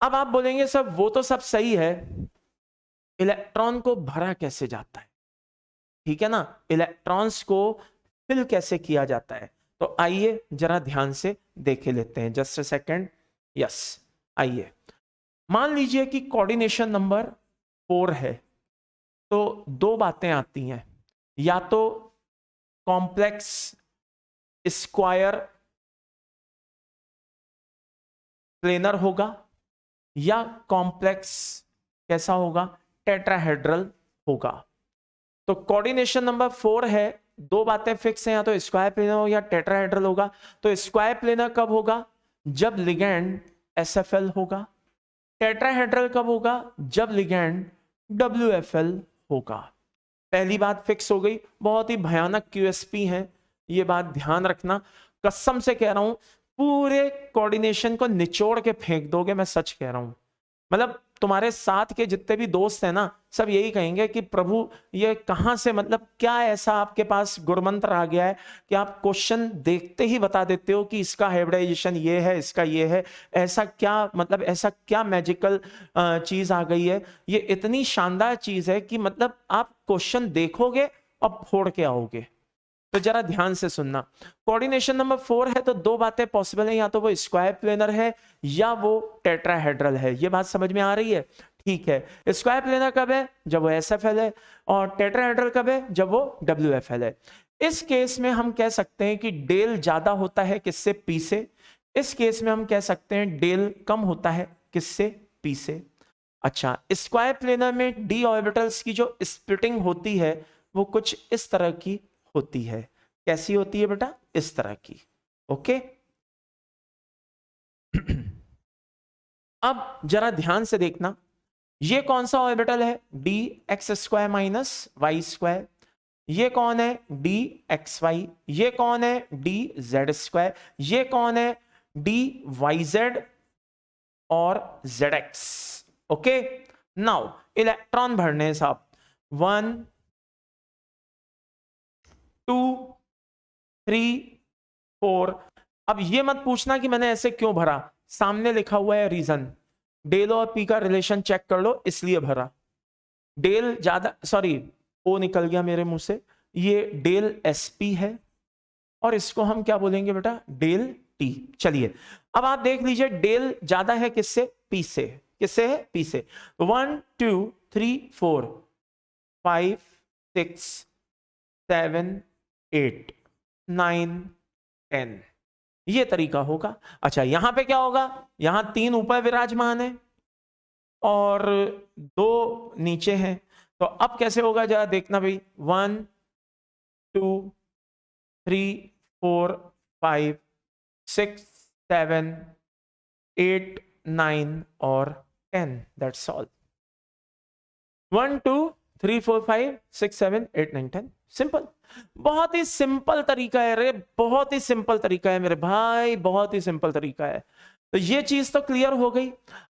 अब आप बोलेंगे सब वो तो सब सही है, इलेक्ट्रॉन को भरा कैसे जाता है, ठीक है ना। इलेक्ट्रॉन्स को फिल कैसे किया जाता है। तो आइए जरा ध्यान से देख लेते हैं, जस्ट अ सेकेंड। यस, आइए मान लीजिए कि कोऑर्डिनेशन नंबर 4 है, तो दो बातें आती हैं, या तो कॉम्प्लेक्स स्क्वायर प्लेनर होगा, या कॉम्प्लेक्स कैसा होगा, टेट्राहेड्रल होगा। तो कोऑर्डिनेशन नंबर 4 है, दो बातें फिक्स हैं, या तो स्क्वायर प्लेनर हो या टेट्राहेड्रल होगा। तो स्क्वायर प्लेनर कब होगा, जब लिगैंड SFL होगा। टेट्राहेड्रल कब होगा, जब लिगैंड WFL होगा। पहली बात फिक्स हो गई। बहुत ही भयानक QSP है, ये बात ध्यान रखना, कसम से कह रहा हूं, पूरे कोऑर्डिनेशन को निचोड़ के फेंक दोगे, मैं सच कह रहा हूं। मतलब तुम्हारे साथ के जितने भी दोस्त हैं ना, सब यही कहेंगे कि प्रभु ये कहां से, मतलब क्या ऐसा आपके पास गुरमंत्र आ गया है कि आप क्वेश्चन देखते ही बता देते हो कि इसका हाइब्रिडाइजेशन ये है, इसका ये है। ऐसा क्या, मतलब ऐसा क्या मैजिकल चीज आ गई है, ये इतनी शानदार चीज है कि मतलब आप क्वेश्चन देखोगे और फोड़ के आओगे। तो जरा ध्यान से सुनना, कोऑर्डिनेशन नंबर 4 है तो दो बातें पॉसिबल है, या तो वो स्क्वायर प्लेनर है या वो टेट्राहेड्रल है। ये बात समझ में आ रही है? ठीक है। स्क्वायर प्लेनर कब है, जब वो SFL है, और टेट्राहेड्रल कब है, जब वो WFL है। इस केस में हम कह सकते हैं कि डेल ज्यादा होता है किससे, P से। इस केस में हम कह सकते हैं डेल कम होता है किससे, P से। अच्छा, स्क्वायर प्लेनर में d ऑर्बिटल्स की जो स्प्लिटिंग होती है वो कुछ इस तरह की होती है। कैसी होती है बेटा, इस तरह की। ओके अब जरा ध्यान से देखना, ये कौन सा ऑर्बिटल है, dx² माइनस वाई स्क्वायर। ये कौन है, dxy। ये कौन है, dz²। ये कौन है, dyz और zx। ओके, नाउ इलेक्ट्रॉन भरने साहब, 1 2 3 4। अब ये मत पूछना कि मैंने ऐसे क्यों भरा, सामने लिखा हुआ है रीजन, डेल और पी का रिलेशन चेक कर लो, इसलिए भरा। डेल ज्यादा, सॉरी ओ निकल गया मेरे मुंह से, ये डेल SP है और इसको हम क्या बोलेंगे बेटा, डेल T। चलिए अब आप देख लीजिए, डेल ज्यादा है किससे, P से। किससे है, P से। 1 2 3 4 5 6 7 8 9 10, ये तरीका होगा। अच्छा, यहां पे क्या होगा, यहां 3 ऊपर विराजमान है और 2 नीचे हैं, तो अब कैसे होगा जरा देखना भाई, 1 2 3 4 5 6 7 8 9 और 10, दैट्स ऑल। 1 2 3 4 5 6 7 8 9 10, सिंपल। बहुत ही सिंपल तरीका है रे, बहुत ही सिंपल तरीका है मेरे भाई, बहुत ही सिंपल तरीका है। तो ये चीज तो क्लियर हो गई।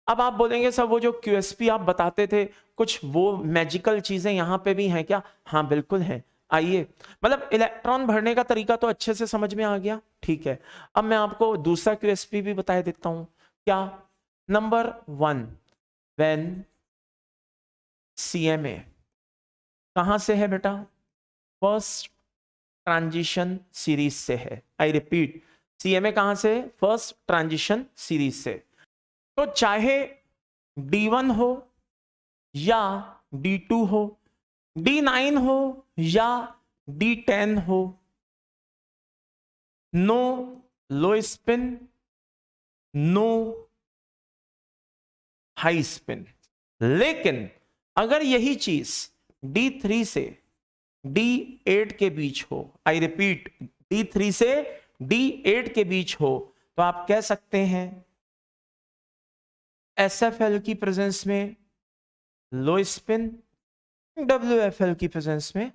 अब आप बोलेंगे सर वो जो QSP आप बताते थे, कुछ वो मैजिकल चीजें यहां पे भी हैं क्या? हाँ बिल्कुल है। आइए, मतलब इलेक्ट्रॉन भरने का तरीका तो अच्छे से समझ में आ गया, ठीक है। अब मैं आपको दूसरा QSP भी बता देता हूं। क्या? नंबर 1, व्हेन CMA कहां से है बेटा, फर्स्ट ट्रांजिशन सीरीज से है। आई रिपीट, CMA कहां से, फर्स्ट ट्रांजिशन सीरीज से। तो चाहे D1 हो या D2 हो, D9 हो या D10 हो, no low spin, no high spin. लेकिन अगर यही चीज D3 से D8 के बीच हो, आई रिपीट D3 से D8 के बीच हो, तो आप कह सकते हैं SFL की प्रेजेंस में लो स्पिन, WFL की प्रेजेंस में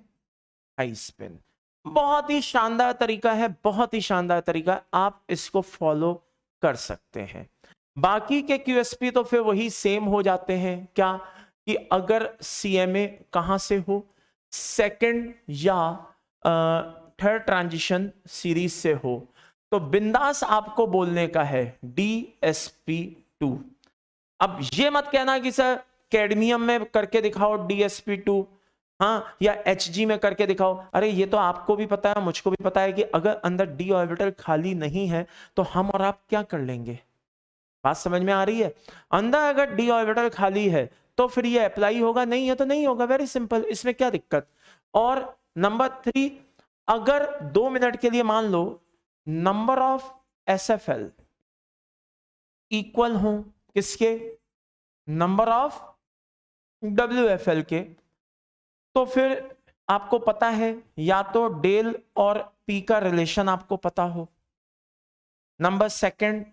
हाई स्पिन। बहुत ही शानदार तरीका है, बहुत ही शानदार तरीका, आप इसको फॉलो कर सकते हैं। बाकी के QSP तो फिर वही सेम हो जाते हैं। क्या कि अगर CMA कहां से हो, सेकंड या थर्ड ट्रांजिशन सीरीज से हो, तो बिंदास आपको बोलने का है DSP2। अब ये मत कहना कि सर कैडमियम में करके दिखाओ DSP2, हाँ, या Hg में करके दिखाओ। अरे ये तो आपको भी पता है, मुझको भी पता है कि अगर अंदर d ऑर्बिटल खाली नहीं है तो हम और आप क्या कर लेंगे। बात समझ में आ रही है। अंदर अगर d ऑर्बिटल खाली है तो फिर ये अप्लाई होगा, नहीं है तो नहीं होगा, वेरी सिंपल, इसमें क्या दिक्कत। और नंबर 3, अगर 2 मिनट के लिए मान लो नंबर ऑफ SFL इक्वल हो किसके, नंबर ऑफ WFL के, तो फिर आपको पता है या तो डेल और पी का रिलेशन आपको पता हो, नंबर 2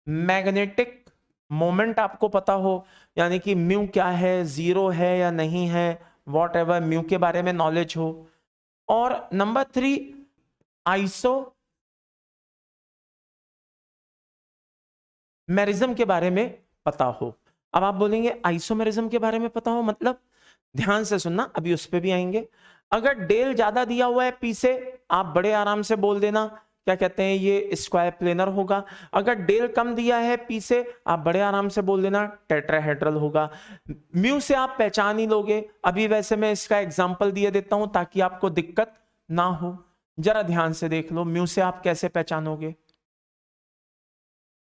मैग्नेटिक मोमेंट आपको पता हो, यानी कि म्यू क्या है, 0 है या नहीं है, वॉट एवर म्यू के बारे में नॉलेज हो, और नंबर 3 आइसोमेरिज्म के बारे में पता हो। अब आप बोलेंगे आइसोमेरिज्म के बारे में पता हो मतलब, ध्यान से सुनना, अभी उस पर भी आएंगे। अगर डेल ज्यादा दिया हुआ है पी से, आप बड़े आराम से बोल देना क्या कहते हैं, ये स्क्वायर प्लेनर होगा। अगर डेल कम दिया है पी से, आप बड़े आराम से बोल देना टेट्राहेड्रल होगा। म्यू से आप पहचान ही लोगे। अभी वैसे मैं इसका एग्जांपल दिए देता हूं ताकि आपको दिक्कत ना हो। जरा ध्यान से देख लो, म्यू से आप कैसे पहचानोगे।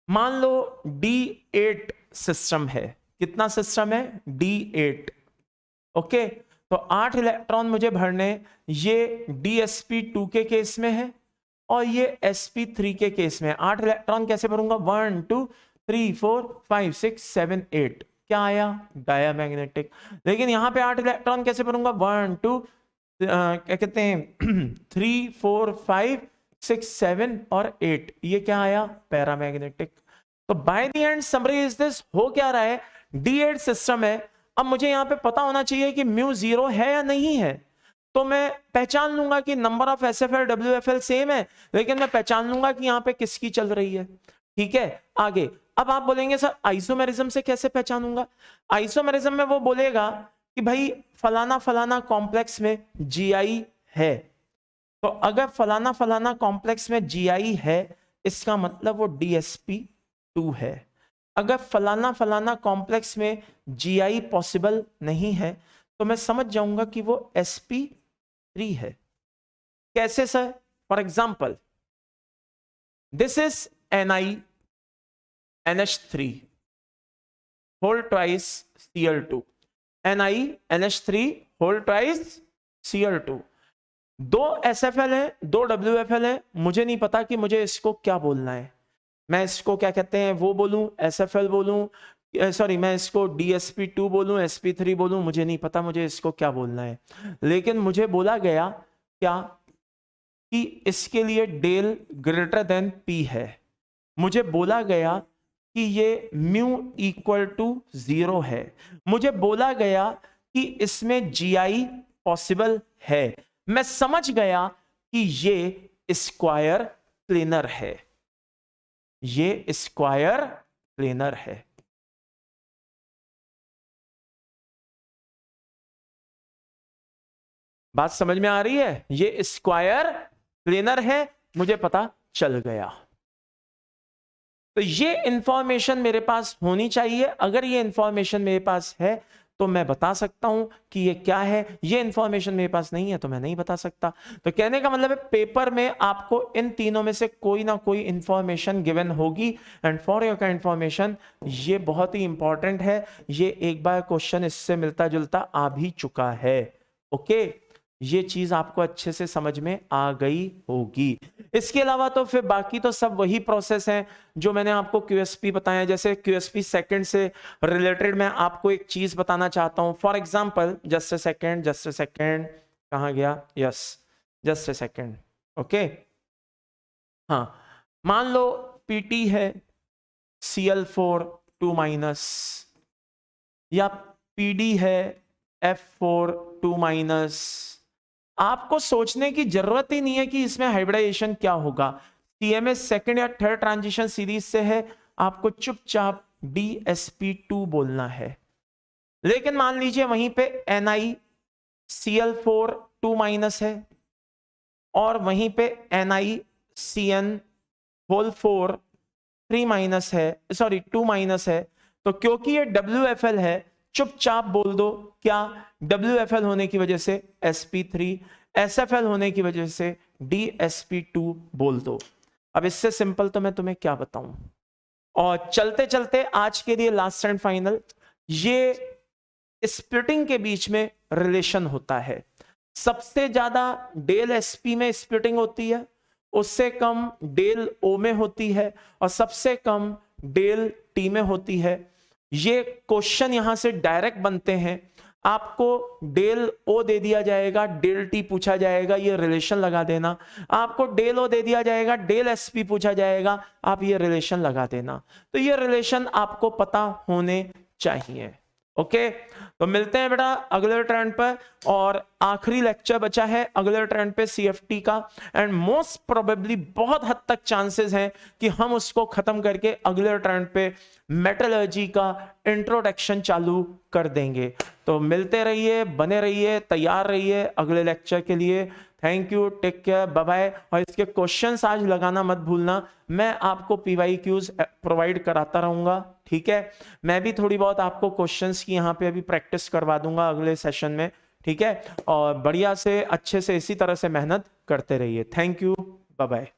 मान लो D8 सिस्टम है, कितना सिस्टम है, D8, ओके। तो 8 इलेक्ट्रॉन मुझे भरने, ये DsP2 के केस में है और ये sp3 के केस में। 8 इलेक्ट्रॉन कैसे भरूंगा, 1 2 3 4 5 6 7 8, क्या आया, डायमैग्नेटिक। लेकिन यहां पे 8 इलेक्ट्रॉन कैसे भरूंगा, 1 2 क्या कहते हैं 3 4 5 6 7 और 8, ये क्या आया, पैरामैग्नेटिक। तो by the and summary is this, हो क्या रहा है, D8 सिस्टम है। अब मुझे यहां पे पता होना चाहिए कि म्यू 0 है या नहीं है, तो मैं पहचान लूंगा कि number of SFL WFL same है, लेकिन मैं पहचान लूंगा कि यहां पे किसकी चल रही है। ठीक है, आगे। अब आप बोलेंगे सर आइसोमेरिज्म से कैसे पहचानूंगा। आइसोमेरिज्म में वो बोलेगा कि भाई फलाना फलाना कॉम्प्लेक्स में GI है, तो अगर फलाना फलाना कॉम्प्लेक्स में GI है, इसका मतलब वो DsP2 है। अगर फलाना फलाना कॉम्प्लेक्स में GI पॉसिबल नहीं है, तो मैं समझ जाऊंगा कि वो sp3 है। कैसे sir, for example this is NiNH3 whole twice Cl2, NiNH3 whole twice Cl2। 2 SFL है, 2 WFL है, मुझे नहीं पता कि मुझे इसको क्या बोलना है। मैं इसको क्या कहते हैं वो बोलूं, SFL बोलूं, सॉरी मैं इसको DsP2 बोलूं, sp3 बोलूं, मुझे नहीं पता मुझे इसको क्या बोलना है। लेकिन मुझे बोला गया क्या कि इसके लिए डेल ग्रेटर देन P है। मुझे बोला गया कि ये म्यू इक्वल टू 0 है। मुझे बोला गया कि इसमें GI पॉसिबल है। मैं समझ गया कि ये स्क्वायर प्लेनर है, ये स्क्वायर प्लेनर है। बात समझ में आ रही है, ये स्क्वायर प्लेनर है, मुझे पता चल गया। तो ये इंफॉर्मेशन मेरे पास होनी चाहिए। अगर ये इंफॉर्मेशन मेरे पास है तो मैं बता सकता हूं कि ये क्या है। ये इंफॉर्मेशन मेरे पास नहीं है तो मैं नहीं बता सकता। तो कहने का मतलब है पेपर में आपको इन तीनों में से कोई ना कोई इंफॉर्मेशन गिवन होगी। एंड फॉर योर का इंफॉर्मेशन, ये बहुत ही इंपॉर्टेंट है। ये एक बार क्वेश्चन इससे मिलता जुलता आ भी चुका है। ओके, ये चीज आपको अच्छे से समझ में आ गई होगी। इसके अलावा तो फिर बाकी तो सब वही प्रोसेस है जो मैंने आपको QSP बताया। जैसे QSP सेकंड से रिलेटेड मैं आपको एक चीज बताना चाहता हूं। For example, just a second, कहां गया, yes, just a second, okay. हाँ, मान लो PT है Cl4 2- या PD है F4 2-। आपको सोचने की जरूरत ही नहीं है कि इसमें हाइब्रिडाइजेशन क्या होगा। CMS सेकंड या थर्ड ट्रांजिशन सीरीज से है, आपको चुपचाप DsP2 बोलना है। लेकिन मान लीजिए वहीं पे NiCl4 2- है और वहीं पे NiCN4 3- है, सॉरी 2- है। तो क्योंकि ये WFL है चुपचाप बोल दो क्या, WFL होने की वजह से SP3, SFL होने की वजह से DSP2 बोल दो। अब इससे सिंपल तो मैं तुम्हें क्या बताऊं। और चलते चलते आज के लिए लास्ट एंड फाइनल, ये स्प्लिटिंग के बीच में रिलेशन होता है। सबसे ज्यादा डेल SP में स्प्लिटिंग होती है, उससे कम डेल O में होती है, और सबसे कम डेल T में होती है। ये क्वेश्चन यहां से डायरेक्ट बनते हैं। आपको डेल O दे दिया जाएगा, डेल T पूछा जाएगा, ये रिलेशन लगा देना। आपको डेल O दे दिया जाएगा, डेल SP पूछा जाएगा, आप ये रिलेशन लगा देना। तो ये रिलेशन आपको पता होने चाहिए। ओके, तो मिलते हैं बेटा अगले ट्रेंड पर, और आखिरी लेक्चर बचा है अगले ट्रेंड पे CFT का, एंड मोस्ट प्रोबेबली बहुत हद तक चांसेस हैं कि हम उसको खत्म करके अगले ट्रेंड पे मेटलर्जी का इंट्रोडक्शन चालू कर देंगे। तो मिलते रहिए, बने रहिए, तैयार रहिए अगले लेक्चर के लिए। Thank you, take care, bye bye. और इसके क्वेश्चंस आज लगाना मत भूलना, मैं आपको PYQs प्रोवाइड कराता रहूंगा, ठीक है। मैं भी थोड़ी बहुत आपको क्वेश्चंस की यहाँ पे अभी प्रैक्टिस करवा दूंगा अगले सेशन में, ठीक है। और बढ़िया से अच्छे से इसी तरह से मेहनत करते रहिए। Thank you, bye bye.